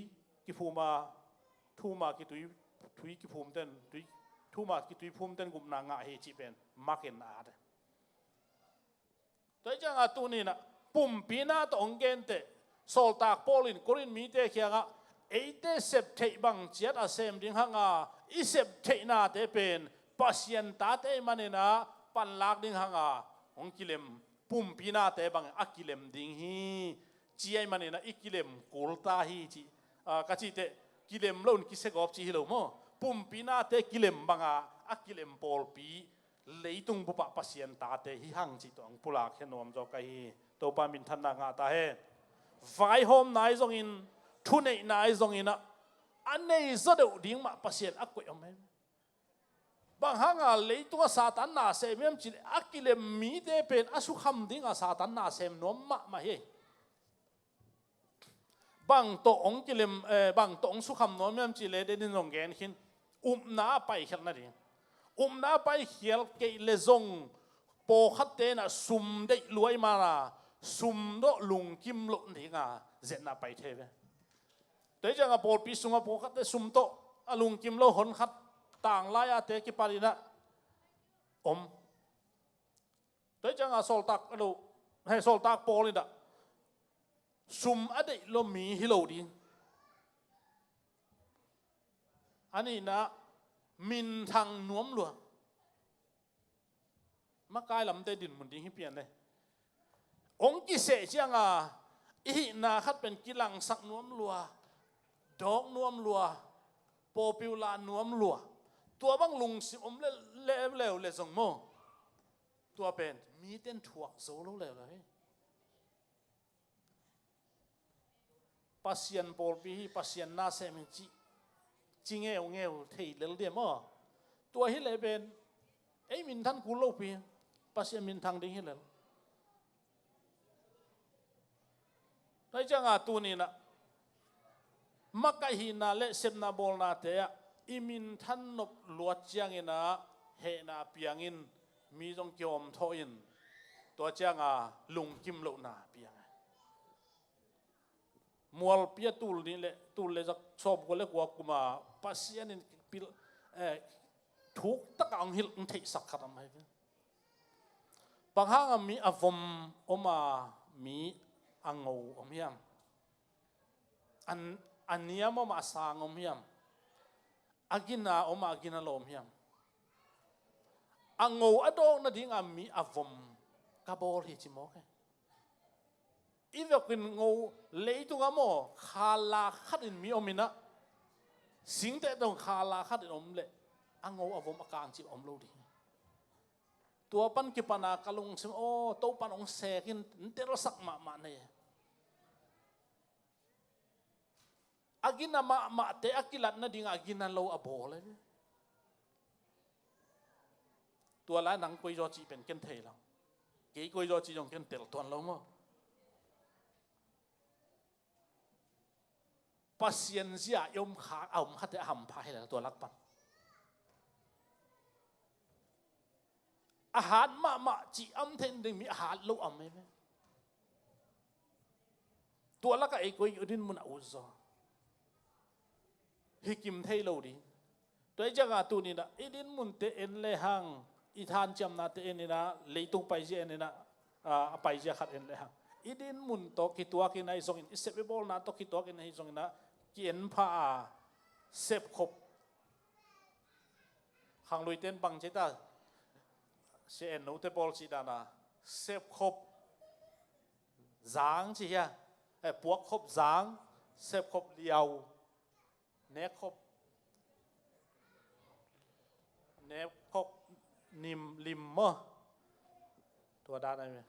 กิภูมาทูมากิตุยกิภูมิเต้นตุยทูมากิตุยภูมิเต้นกุมนางเฮจิเป็นมักเห็นอาดตัวจังตัวนี้นะปุ่มปีนาตองเกนเตโซลตากโปลินกรินมีเตเคียงเอเตเซปเทบังเจียดอาเซมดิงฮังอีเซปเทนาเตเป็นปัสยันตาเตมันเนนะปันลากดิงฮังองกิเลมปุ่มปีนาเตบังอักกิเลมดิงฮีจีไอมันเนนะอีกิเลมกูลตาฮีจีกะจิเตกิเลมลุ่นกิเซกอบจีฮิโลโมปุ่มปีนาเตกิเลมบังอักกิเลมปอลปีเลยตุงบุปปัสยันตาเตฮิฮังจีตัวองปุลากเฮนอมจอกไกตัวปามินทันนางาตาเฮไฟโฮมนายทรงอินทุนนายทรงอินอันนี้จะดูดิ้งมาปัสยันอักกุยอมไหมบางฮังเลยตัวซาตานนาเซมยมจิอักกิเลมมีเตเป็นอสุขมดิ้งซาตานนาเซมนวมมาเฮบางตัวองกิเลมบางตัวองสุขมนวมยมจิเลเดนินงเกนหินนาไปเขียนนั่นเองนาไปเขียนเกลซงโปขัดเตนะซุมได้รวยมาละซุมโนลุงกิมลุนที่เจน่าไปเทเวแต่จังโปปีสุงโปขัดเตซุมโตลุงกิมโลหนขัดต่างลายเตกิปารินะแต่จังโซลตักลูให้โซลตักโปลินะซุมอดีตลมีฮิโลดีอันนี้นะมินทางนวมหลวงมากายลำเตดินมุนดีให้เปลี่ยนเลยองค์กิเสเจียงอีนาคัดเป็นกิลังสักนวมหลวงดอกนวมหลวงโปปิวลานวมหลวงตัวบังลุงสิอมเล่วเลยส่งโมตัวเป็นมีเต้นถ่วงโซโล่เลยปัสยันโปลปีปัสยันนาเซมิจิจิงเอวเที่เลเดียมตัวฮิเลเป็นมินทันกุโลปีปัสยันมินทางดิ้งฮิเลได้จังตัวนี้นะมักกะฮินาเลเซมนาบอลนาเตะอิมินทันนบลวดจังอินะเฮนาเปียงอินมีจงเกี่ยวมทอินตัวจังลุงกิมโลนาเปียงมัวเปียตูลนี่เลยตูลเลยจะชอบก็เลยกว่ากูมาปัสยันนี่ปิลทุกตะกังหิลอุทิสักขนาดไหนบางครั้งมีอารมณ์อมามีอังโงอมยามอันนี้มันมาสร้างอมยามอากินาอมาอากินาลมยามอังโงอดองนั่นดิ่งมีอารมณ์กระบอกที่จิโมกอีเวกินงูเลยตัวงามอขาลาขัดอินมีอมินะสิ่งแต่ต้องขาลาขัดอินอมเลยอังงูอวมอาการจิอมโลดีตัวปันกิปนากะลุงซิมโอโตปันองเสกินเตระสักมาเนี่ยอากินมาเตอากิลัดนั่นดิ่งอากินันโลอโบเลยตัวละหนังกุยจอจีเป็นเกนเทแล้วกี่กุยจอจีจงเกนเทลตัวเรามั้งปัสยันเสียยมขาเอามาแต่หำพายแล้วตัวลักปันอาหารมาจีอัมเทนดึงมีอาหารลูกอัมไหมตัวลักไอ้กุยอุดินมุนอุซอฮิกิมเทโลดีตัวจังตัวนี้นะอุดินมุนเตเอ็นเลหังอีธานจำนาเตเอ็นนี่นะเลยตุงไปเจเอ็นนี่นะไปเจขัดเอ็นเลหังอุดินมุนโตกิตัวกินไอ้ส่งอินอิสเซปเปิลนะโตกิตัวกินไอ้ส่งอินนะเกียนผ้าเสพขบขังลุยเต้นบังเจตาเสียนนูเตบอลจีดานะเสพขบจางจีเฮียปวกขบจางเสพขบเลียวเนคขบนิมลิมเมอตัวด้านอะไร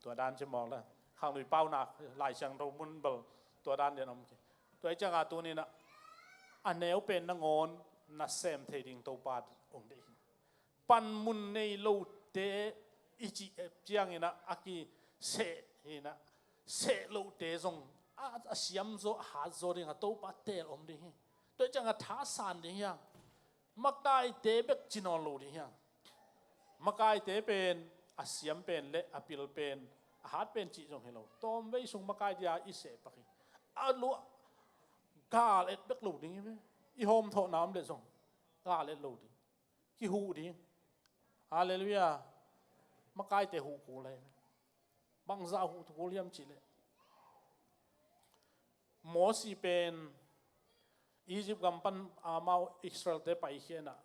ตัวด้านจะมองแล้วขังลุยเป้าหนักหลายช่างเรามุนเบลตัวด้านเดียวนมตัวจังตัวนี้นะอันเนวเป็นนังอนนัสเซมเทดิงตัวปาดองเดียปันมุนในโลเตอิจิเจียงนี่นะอากีเสนี่นะเสโลเตซงอาเสียมโซหาโซดิงตัวปาเตลอมดิตัวจังท้าสานดิยังมักได้เตเบกจินอลโลดิยังมักได้เตเป็นอาเสียมเป็นเละอปิลเป็นอาหารเป็นจิจงเฮโลตอมไว้ส่งมักได้ยาอิเสปะกี lúa gà lết bếc lù đi với i hôm thọ nám để xong gà lết lù đi cái hụ đi hallelujah mà cái tệ hụ của lại bằng ra hụ của liam chỉ lệ Moses pen Egypt gampan amau Israel te pai hiena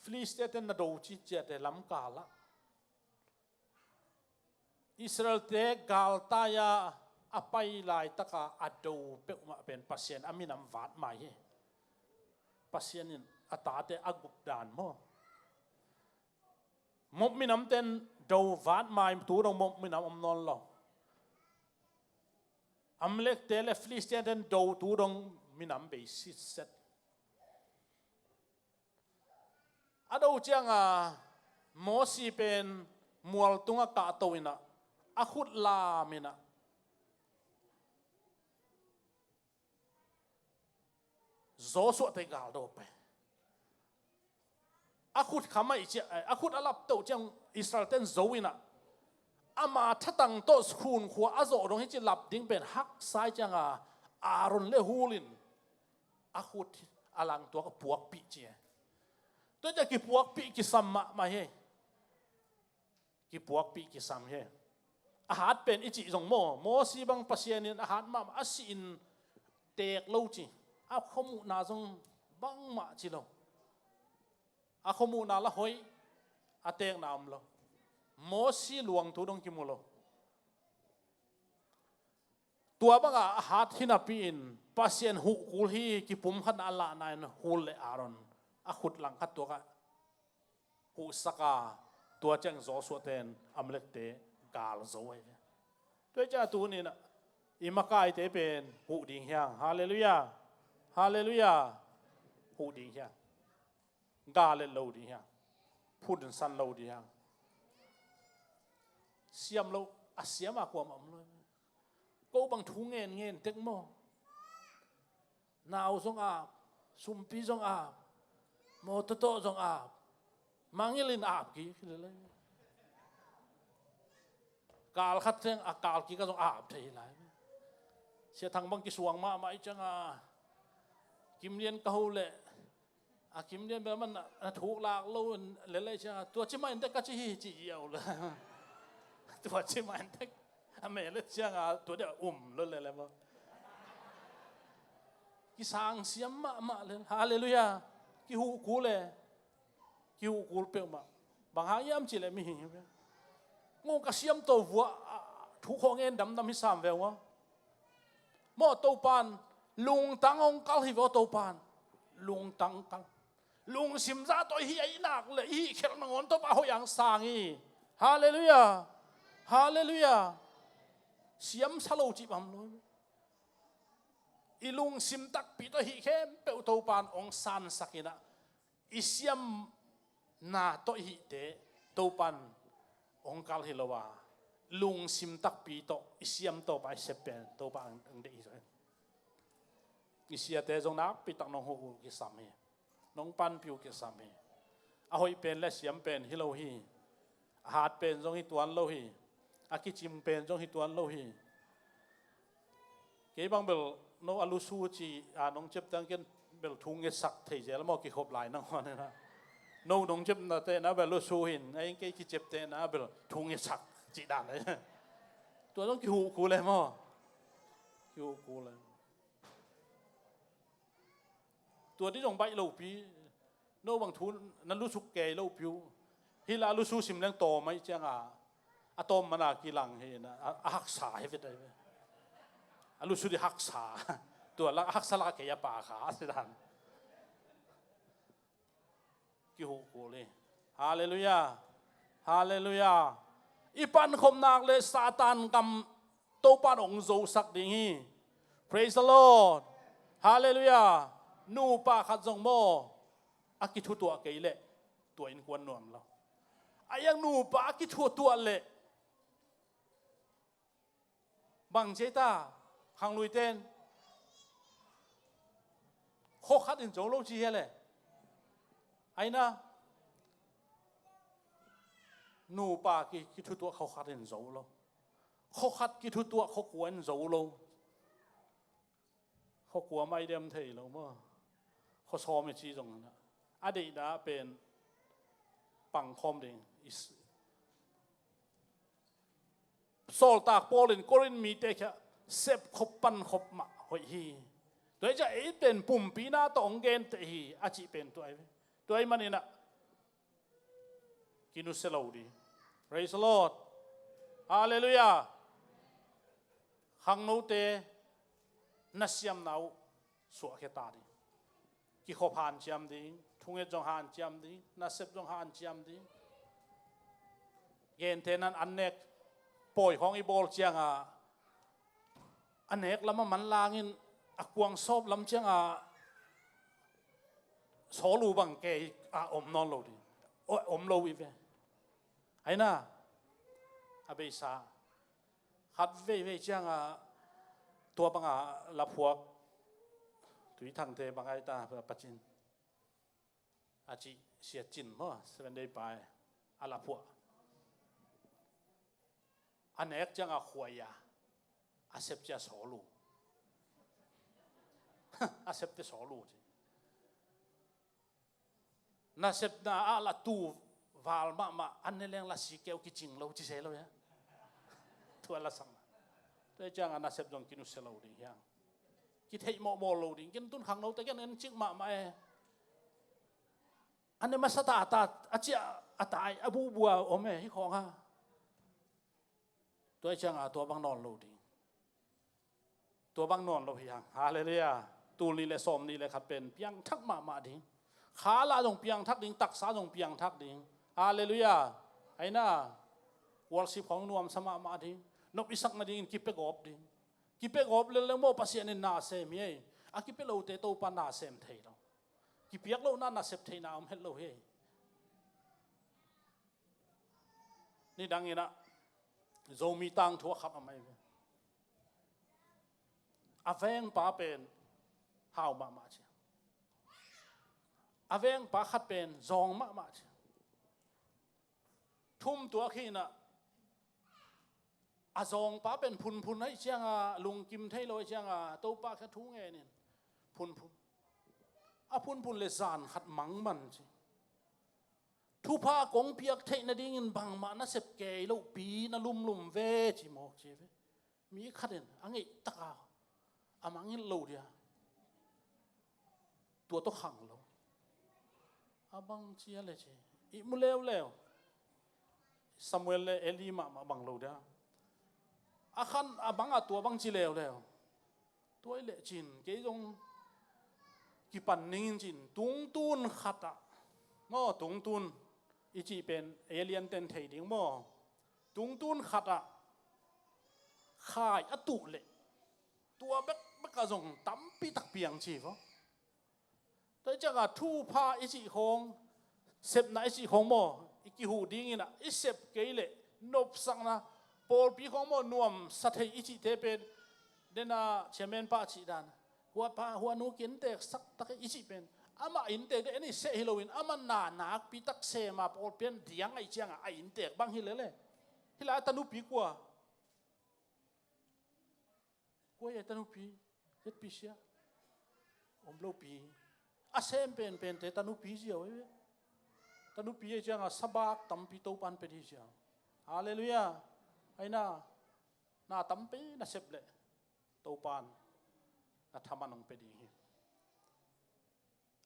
Philistine te na do chi che te lam ka la Israel te gal ta ya apai lai taka ado pe ma pen pasien aminam vat mai he pasien in ata te agup dan mo mop minam ten do vat mai tu dong mop minam om non lo amlek te le Philistine ten do tu dong minam be sit set ado chiang Moses pen mual tunga ka to ina akhut la mina zo so te gal do pe akhut khama ichi akhut alap to chang Israel ten zo ina ama thatang to khun khwa azo dong hi chi lap ding pen hak sai chang Aaron le hulin akhut alang to ka puak pi chi to ja ki puak pi ki sam ma he ki puak pi ki sam he ahat pen ichi jong mo si bang pasienin ahat ma asin tek lo chi a khomu na jong bang ma chi lo a khomu na la hoi a tek na am lo mo si luang tu dong ki mo lo tua banga ahat hina pi in pasien hu kul hi ki pum khan ala na in hul le Aaron a khut lang khat to ka hu saka tua chang zo so ten amlek te gal zo ai toi cha tu ni na imakai te pen hu ding hyang hallelujah hallelujah hu ding hyang gal le lo ding hyang phun san lo ding hyang siam lo a siam a kwam am lo ko bang thu ngen tek mo naw song a sumpi song a mo to song a mangilin ap ki le kal khat theng akal ki ka jong ap thei lai sia thang bang ki suang ma mai changa kim lian ka ho le a kim lian be man thuk lak lo le cha tua chi mai te ka chi hi chi yau le tua chi mai te a me le changa tua de lo le mo ki sang siam ma le hallelujah ki hu ku le ki hu ku pe ma bang ha yam chi le mi ngô cả xiêm tàu vua thu khó nghe đắm đắm hi sam về quá mò tàu pan lung tăng ông cao hi vào tàu pan lung tăng tăng lung sim ra tôi hi ấy nạc lệ hi khi nó ngon tàu pa hồi yang sang hi hallelujah hallelujah xiêm sa lâu chỉ bằng nói i lung sim tắc bị tôi hi khem bèo tàu pan ông san sakina i xiêm na tôi hi te tàu pan ông kal hilowa lung sim tak pi to isiam to ba sepen to ba ang de israel isia te jong na pi tak nong hu ki sam he nong pan piu ki sam he a hoi pen le siam pen hilo hi hat pen jong hi tuan lo hi a ki chim pen jong hi tuan lo hi ke bang bel no alu su chi a nong chep tang ken bel thung nge sak thei je la mo ki khop lai nang hon na no nong chep na te na bel lo su hin ai ke ki chep te na bel thung nge sak chi dan đấyตัวต้องคิวกูเลยมั้งคิวกูเลยตัวที่จงใบเราปีโน่บางทุนนั้นรู้สุกแก่เราผิวฮิลารู้สุสิมเลี้ยงโตไหมเจ้าอะตอมมันอะกีหลังเห็นนะหักษาให้ไปได้ไหมรู้สุดิหักษาตัวละหักษาละแก่ยาป่าขาสิท่านคิวกูเลยฮาเลลูยาฮาเลลูยาอีปันคมนากเลยซาตานกำโตปานองโจสักดิ่งฮี praise the Lord hallelujah นูปาขัดจงโมอากิทุตัวเกยเละตัวอินควนนวมเราอายังนูปาอากิทุตัวเละบังเจตาขังลุยเต้นโคขัดอินโจโลจีเฮเลยไอ้นะนูปากิทุตัวเขาขัดเห็นโจโลเขาขัดกิทุตัวเขากวนโจโล เขากลัวไม่เดิมเทยแล้วมั้งเขาซ้อมไม่ชี้ตรงนั้นอดีตนะเป็นปังคอมเองโซลตากโปลินกรินมีเตะเซฟขบปันขบมาหอยฮีโดยจะเป็นปุ่มปีหน้าตองเกนเตฮีอาจิเป็นตัวไอ้มันนี่นะกินุสเลวดี praise the Lord ฮาเลลูยาขังโนเตนัสยามนาวสวะเขตาดีกิขบหานจามดีทุ่งเอจงหานจามดีนัสเซบจงหานจามดีเกนเทนันอันเนกป่วยของอีโบลเจียงอันเนกแล้วมันลางินอักวงซอบลำเจียงโสลูบังเกยอมนอนโลดีอมโลอีเวไอ้น่ะอาเบซ่าขัดเวเจียงตัวบังลับพวกตุยทางเทบังไอตาปัจจินอาจิเสียจินมั้งเซเว่นเดย์ไปลับพวกอันเอกจังขวายอาเซปจะสอลูอาเซปจะสอลูจีน่าเซปน่าละตูวาลมาอันนี้เรื่องละสิเกี่ยวกับจริงเราจีเซลเลยทัวละสังแต่จังน่าเซปจงกินุเซลดีอย่างคิดให้โมเราดีกินตุนขังเราแต่กันเงินจิกมาอันนี้มาสตาร์ตอาเจียตายอบูบัวโอเมให้ของตัวจังตัวบางนอนโลดีตัวบางนอนโลเพียงฮาเลลูยาตูนี่เลยสมนี่เลยครับเป็นเพียงทักมาดิ้งขาลาจงเพียงทักดิ้งตักษาจงเพียงทักดิ้งฮาเลลูยาไอ้น่าวอลสิของนวมสมาดิ้งนบอิสักมาดิ้งกิเปกอบดิ้งกิเปกอบเลยแล้วโมปัสยานินนาเซมีอากิเปโลเตโตปานาเซมเทเรากิเปียกโลนั่นนาเซมเทนาอมเฮลโลเฮนี่ดังนี้นะโจมีตังทั่วขับอะไรอาเวงป้าเป็นหาวมาเชียอาเวงป้าขัดเป็นจองมาเชียทุ่มตัวขี้น่ะอาจองป้าเป็นพุนให้เชียงลุงกิมเทยลอยเชียงตัวป้าแค่ทุ่งเองเนี่ยพุนพุนเลยจานขัดมังมันเชียทุพากงเพียกเทนดิ่งบังมานะเสพเกยลูกปีนะลุ่มเวจิโมกเจเวมีขัดเด่นอังไงตะกาอามังงิลูเดียตัวตัวขังเราอาบังเชียเลยเจอิมุเลวซามูเอลเอลีมาบังลูเดียอาขันอาบังตัวบังจีเลวตัวเละจินเกยจงกิปันนิงจินตุนขัดมอตุนอีจีเป็นเอเลียนเต็นเทดิ้งมอตุนขัดขายตุเละตัวเบ็กกระจงตั้มปีตักเปียงชีฟแต่จังทูพาอีจีของเสพไหนอีจีของมออีกิหูดิ้งนะอีเสพเกยเละนบสังนะปอลปีของมอนวมสัตย์อีจีเทเป็นเดน่าเชมเมนป้าชีดานหัวนูกินเตกสักตะอีจีเป็นอามาอินเตกอันนี้เซฮิโลวินอามันนักปีตักเซมาปอลเป็นเดียงไอเจียงอินเตกบางฮิเลเลยฮิลาตานุปีกว่าไอ้ตานุปีเจ็ดปีเสียอมโลปีอาเซมเป็นแต่ตานุปีเสียวตานุปีไอเจียงสบักตั้มปีโตปันเป็นที่เสียวฮาเลลูยาไอ้น่าตั้มปีน่าเสพเลยโตปันน่าทำมันองเป็นดี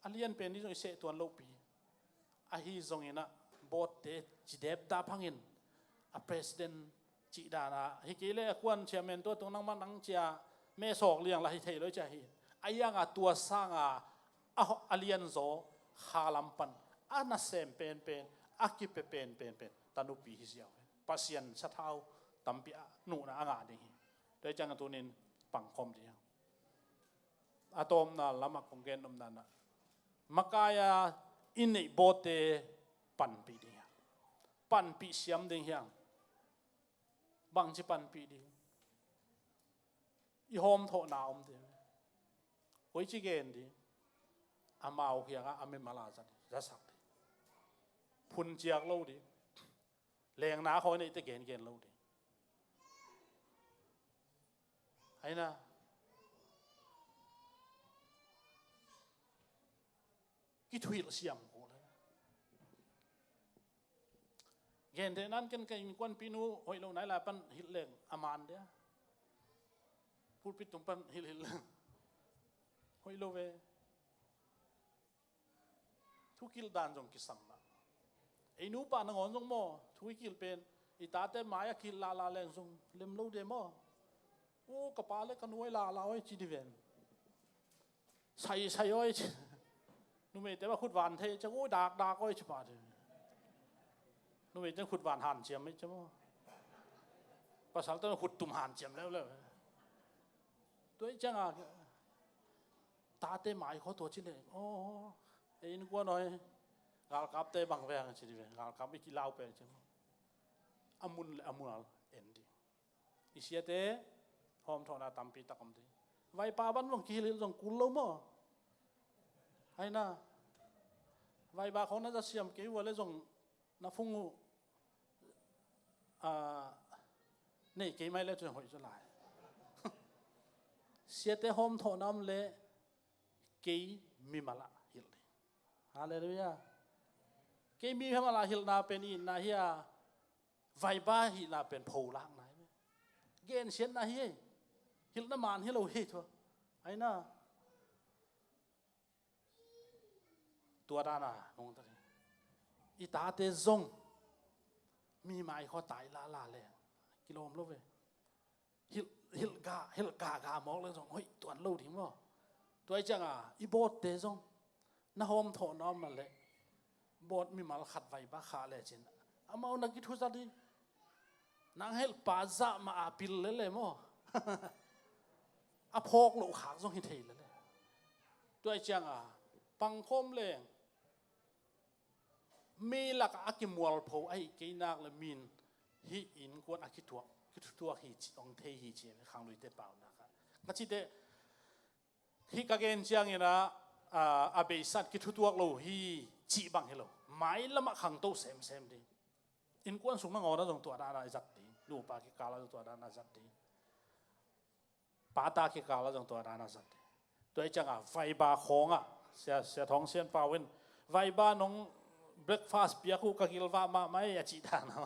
อาเลียนเป็นนี่จงเสตัวโลปีอาฮีจงเงินะบอดเดจิเดบดาพังเงินอาประธานจิดานะฮิกิเลควนเชียเมนตัวตรงนั้นมันนั่งเชียเมสอกเลี้ยงละฮิเทยเลยจะฮีอายังตัวสร้างอาเลียนโซฮาลัมปันอานาเซมเป็นอากิเปเป็นตานุปีฮิเซียวปัสยันสัตว์เท้าตั้มปีหนูนะอ่างดีโดยจังตัวนินปังคอมเดียวอะตอมน่ะละมักคงเกนนมนั่นนะมักกายอินในโบเตปันปีเดียปันปีเสียมเดียงบางจีปันปีเดียอีโฮมโถนาอมเดียหวยจีเกนดีอามาโอเคียงอาเมมาลาจัดจะสักดีพุนเจียกเล่าดีแรงน้าเขาเนี่ยจะเกนเล่าดีไอ้น่ะ กิทุยเสียมกูเลยเห็นแต่นั้นกันกันควันปีนูหอยเราไหนล่ะปันหิเลงอามานเดียพูดปิดตรงปันหิเลงหอยเราเวทุกิลดานจงกิสังนะไอ้นูปานงอนจงโมทุกิลเป็นอีตาเต้หมายกิลลาแรงจงเล็มเราเดโมโอ้กระป๋าเล็กกันไว้ลาไว้จีดีเวนใส่ไว้นู่นไม่แต่ว่าขุดหวานเทจะโอ้ดากไว้ชิบะเถอะนู่นไม่จะขุดหวานหันเจียมไม่ใช่ไหมภาษาต้องขุดตุ่มหันเจียมแล้วตัวจังอ่ะตาเต้หมายเขาตัวชิ้นเลยโอ้ไอ้นึกว่าหน่อยกาลกับเต้บังแวงชิดีเวนกาลกับไม่กินเหล้าไปใช่ไหมอามุนเอ็นดีอิเสียเต้หอมทอนาตัมปีตะกมดีไว้ป่าบ้านวังกีเลยจงกุลโลมั้งไอ้น่ะไว้บ้าเขาน่าจะเสียมเกี่ยวอะไรจงน่าฟุ้งนี่เกี่ยวไม่เล่จนหอยจะไหลเสียเต้หอมทอน้ำเละเกี่ยมีมาละฮิลฮาเลลูยาเกี่ยมีมาละฮิลนาเป็นอินนาเฮียไว้บ้าฮิลนาเป็นโพล่างไหนเกณฑ์เสียนนาเฮียฮิลน้ำมันฮิลเราเฮทัวไอ้น่ะตัวด้านน่ะงงตัวนี้อีตาเตซงมีไม้เขาตายลาเลยกิโลมลูกเว้ยฮิลกามองเลยซงเฮ้ยตัวนั้นลูกถิ่มวะตัวไอ้จังอ่ะอีโบดเตซงน้าหอมถอนน้อมนั่นแหละโบดมีมาลขัดไว้บ้าขาเลยจินอามาเอานักกิทุจัดดินางเฮลปาซามาอาปิลเลยมั้งอาพกลูกขางซงหิเทเลยตัวไอ้จังอ่ะปังคมเลยมีหลักอากิมัวลพอไอ้กีนักเลยมินฮีอินกวนอากิตัวฮีจิองเทฮีจิขังลุยเตเปล่านะครับงั้นที่เดฮีกาเกนเจียงเนะอาเบสันกิทุตัวเราฮีจีบังเฮโลไม่ละมาขังโตเซมดีอินกวนสูงนังอนะตรงตัวด้านนั้นจัดดีลูกปากิกาลตรงตัวด้านนั้นจัดดีปาตากิกาลตรงตัวด้านนั้นจัดดีตัวไอ้จังอ่ะไฟบาของอ่ะเสียท้องเสียนปาวินไฟบาน้องbreakfast เปียกูกะกิลว่ามาไม่อาจิดานนะ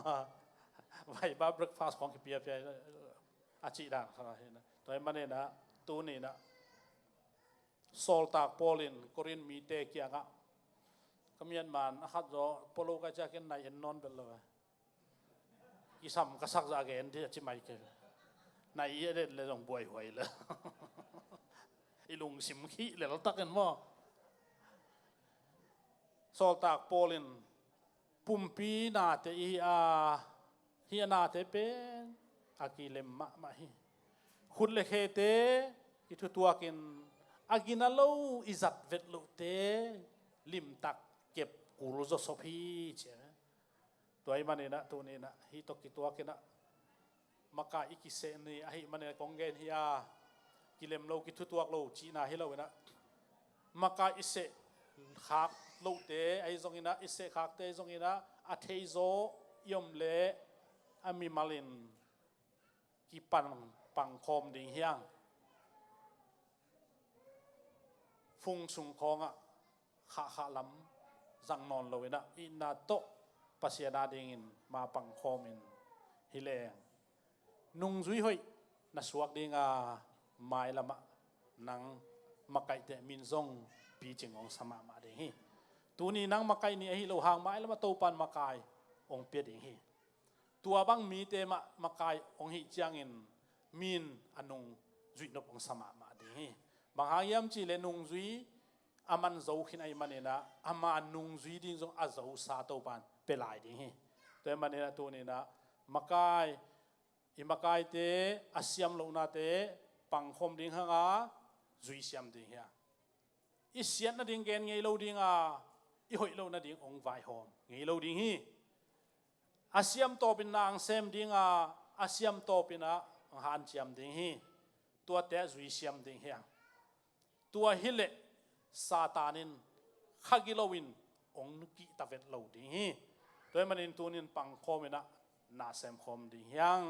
ไว้บ้า breakfast ของเปียอาจิดานขนาดนี้นะตัวมันเนี่ยนะตัวนี้นะโซลตากโปลินกรินมีเตะกี้อ่ะก็มีอันมันขัดจ่อโปโลก็จะกินในเอ็นนอนเป็นเลยกิสามก็สักจากเอ็นที่จะไม่เกิดในเอเดนเลยต้องป่วยหวยเลยไอ้ลุงสิมขี้เลยเราตักกันว่าโซลตากโปลินปุ่มปีนาเตอีเฮียนาเตเป็นอากิเลมมาฮีคุณเลเคเตกิทุตัวกินอากินาโลอิจัดเวทลุเตลิมตักเก็บกูรุจสพีเช่ตัวไอ้มันนี่นะตัวนี้นะฮิตกิตัวกินนะมากาอิกิเซนี่ไอ้มันเนี่ยกงเกนฮียกิเลมโลกิทุตัวโลจีนาฮิโลเวนะมากาอิเซขักลูกเตะไอ้ตรงนี้นะอิเสขักเตะตรงนี้นะอาเทโซยมเละอามีมาลินกีปังคอมดิ่งเฮียงฟุงสุงคองอ่ะขาลำจังนอนเลยนะอินาโตปัสยานาดิ่งมาปังคอมินฮิเลงนุ่งจุยหอยนัสวกดิ่งไม้ละมะนังมาไก่เตะมินซงปีจิงองสมามาดิ่งฮีตัวนี้นังมาไก่นี่ไอ้เราห่างไม้แล้วมาโตปันมาไก่องเปียดิ่งฮีตัวบังมีเตมาไก่องฮีจียงอินมินอนุงจุยนบองสมามาดิ่งฮีบางหางยามจีเลนุงจุยอามันโจขินไอ้มันเนี่ยนะอามันนุงจุยดิ่งจงอาโจซาโตปันเปลายดิ่งฮีตัวมันเนี่ยตัวนี้นะมาไก่อิมาไก่เตอาเซียมลงนาเตปังคมดิ่งหางจุยเซียมดิ่งฮีอิเสียนนั่นดิ่งเกนไงเราดิ่งอีหอยเรานั่นดิ่งองไวหอมไงเราดิ่งฮีอาเซียมโตเป็นนางเซมดิ่งอาเซียมโตเป็นฮันเซียมดิ่งฮีตัวเตะจุยเซียมดิ่งฮีตัวฮิเลซาตานินข้ากิโลวินองนุกิตาเวตเราดิ่งฮีตัวมันอินตัวนินปังคอมินะนาเซมคอมดิ่งยัง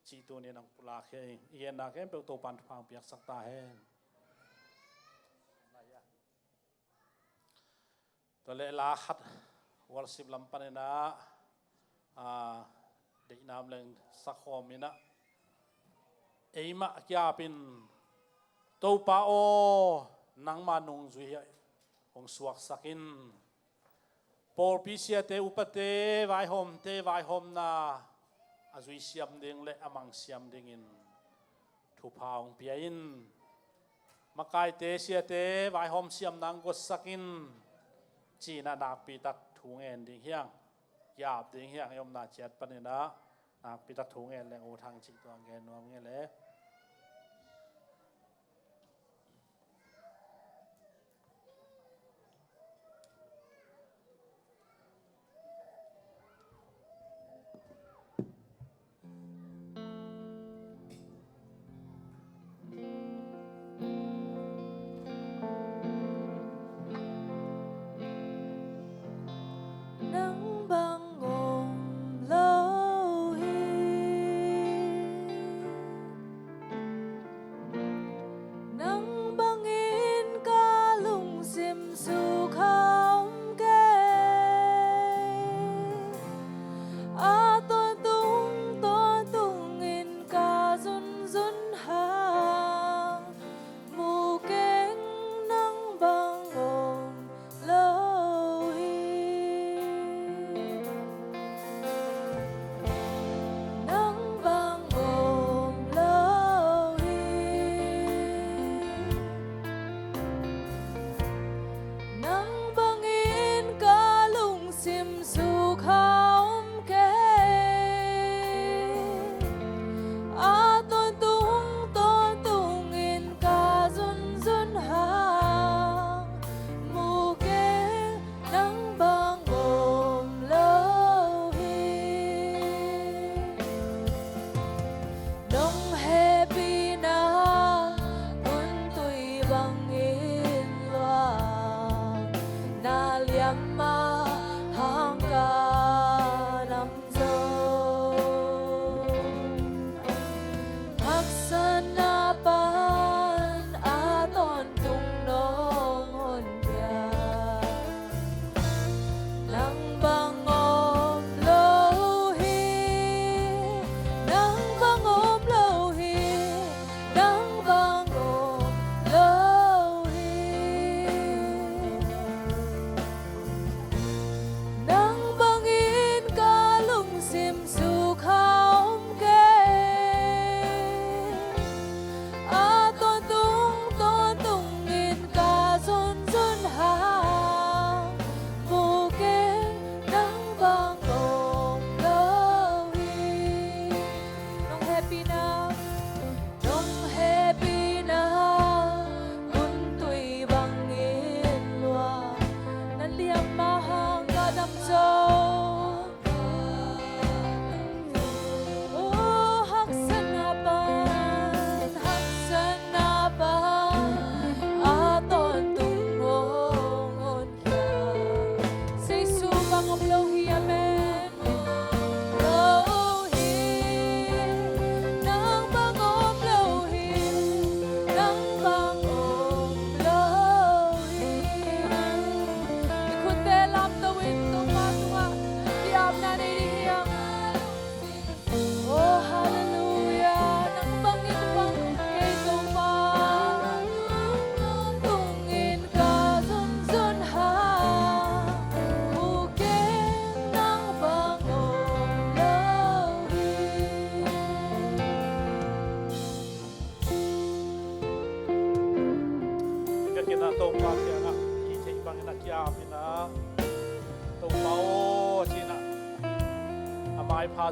จีตัวนี้นังปุลาเคเอียนนักเอ็มเปิลโตปันฟังเปียกสักตาเฮน ตัวเลลาขัดวอลสิบลำปันนะเด็กน้ำเล่งสักคอมินะเอ็มะกี้อาปินตัวป้าโอนังมานุงจุยองสวกสักินปอร์พิเศษเตอุปเตไวหอมเตไวหอมนาอาจุยเสียมดิ่งเละอมังเสียมดิ่งทุพาองเปียอินมาไกเตเสียเตไวหอมเสียมนังกดสักินจีน่านักปีตักถุงเอ็นดิ่งเฮียงหยาบดิ่งเฮียงยอมนาเจ็ดปนินะนักปีตักถุงเอ็นแรงโอทางจิตตัวเงินนัวเงี้ยเลย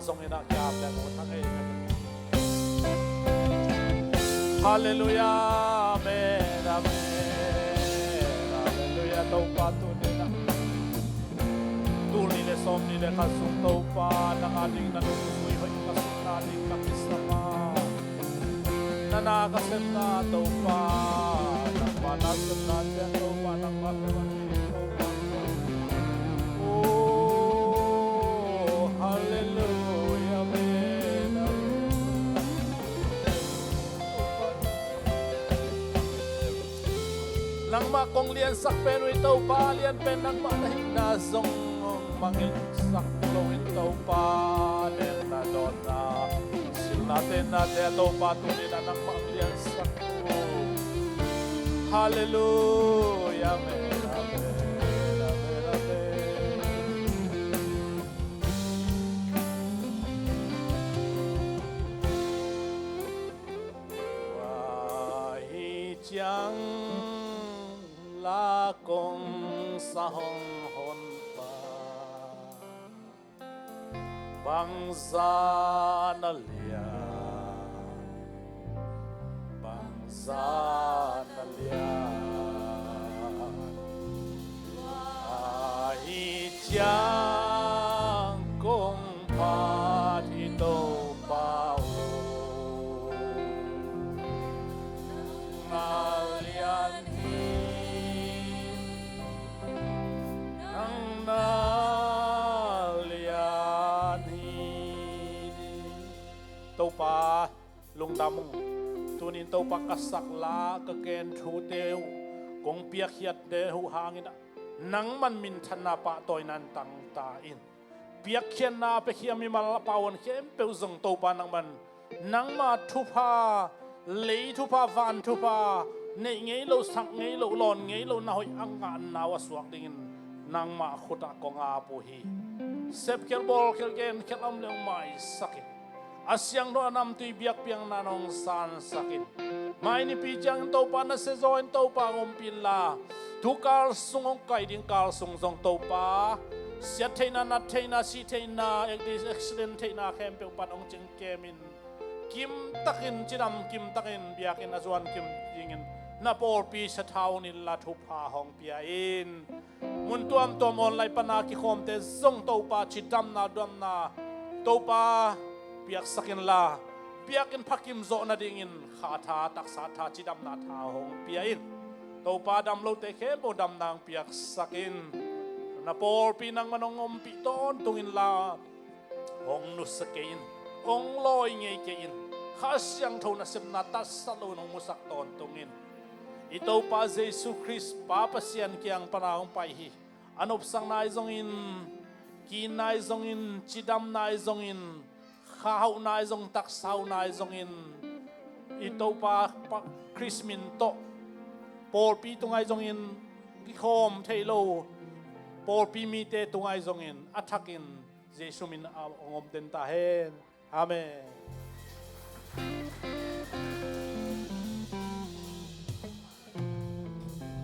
ทรงในนักยามและโมทั้งเองฮาเลลูยาเมนาเมฮาเลลูยาตัวปาตุเนนะตูนี่เลสอมนี่เลขัสุงตัวปานักอาดิงนันุสุยหอยขัสุงนาดิงกัมิสมานานากัสนาตัวปานักมานัสนาเจตัวปานักมาเทวันโอ้ฮาเลลูยาเมนานั nang ma kong lian sak pen wi to pa lian pen nang ma na na zong mangil sak lo wi to pa nen na don na sil natin na te to pa tu ni na nang mang lian sak ko hallelujah amen amen amen amen chẳng là công sa hồng hồn pa bang za na lia bang za na lia ai chẳng công pa thì đâu bao ngalian hi nang ngalian hi tàu pa lung damung tunin tàu pa kasak la ka ken thu teu kong piak hiat de hu hangin nang man min thana pa toy nan tang ta in piak khian na pe khiam mi mal pawon khem pe zong tàu pa nang man nang ma thu pa lấy thu pa van thu pa nei ngei lo sak ngei lo lon ngei lo na hoi anga na wa suak dingin nang ma khuta ko nga pu hi sep kel bol kel gen kel am leng mai sakin asyang no anam tui biak piang na nong san sakin mai ni pi chang to pa na se join to pa ngom pin la tu kal sungong kai ding kal sung jong to pa sia theina na theina si theina ek dis accident theina khem pe pan ong ching kemin kim takin chidam kim takin biakin azuan kim jingin na por pi sa thau ni la thu pha hong pia in mun tuam tom online pana ki khom te zong to pa chidam na dam na to pa piak sakin la piakin phakim zo na dingin kha tha tak sa tha chidam na tha hong pia in to pa dam lo te khe bo dam nang piak sakin na por pi nang manong om pi ton tungin la hong nu sakin ong loi ngei ke in khasyang thona sem na ta salo nong musak ton tungin ito pa Jesus Christ pa pasian kyang paraong pai hi anop sang nai zong in ki nai zong in chidam nai zong in khau nai zong tak sau nai zong in ito pa Christ min to por pi tungai zong in ki khom thailo por pi mi te tungai zong in athakin Jesus min ongom den ta hen Amen.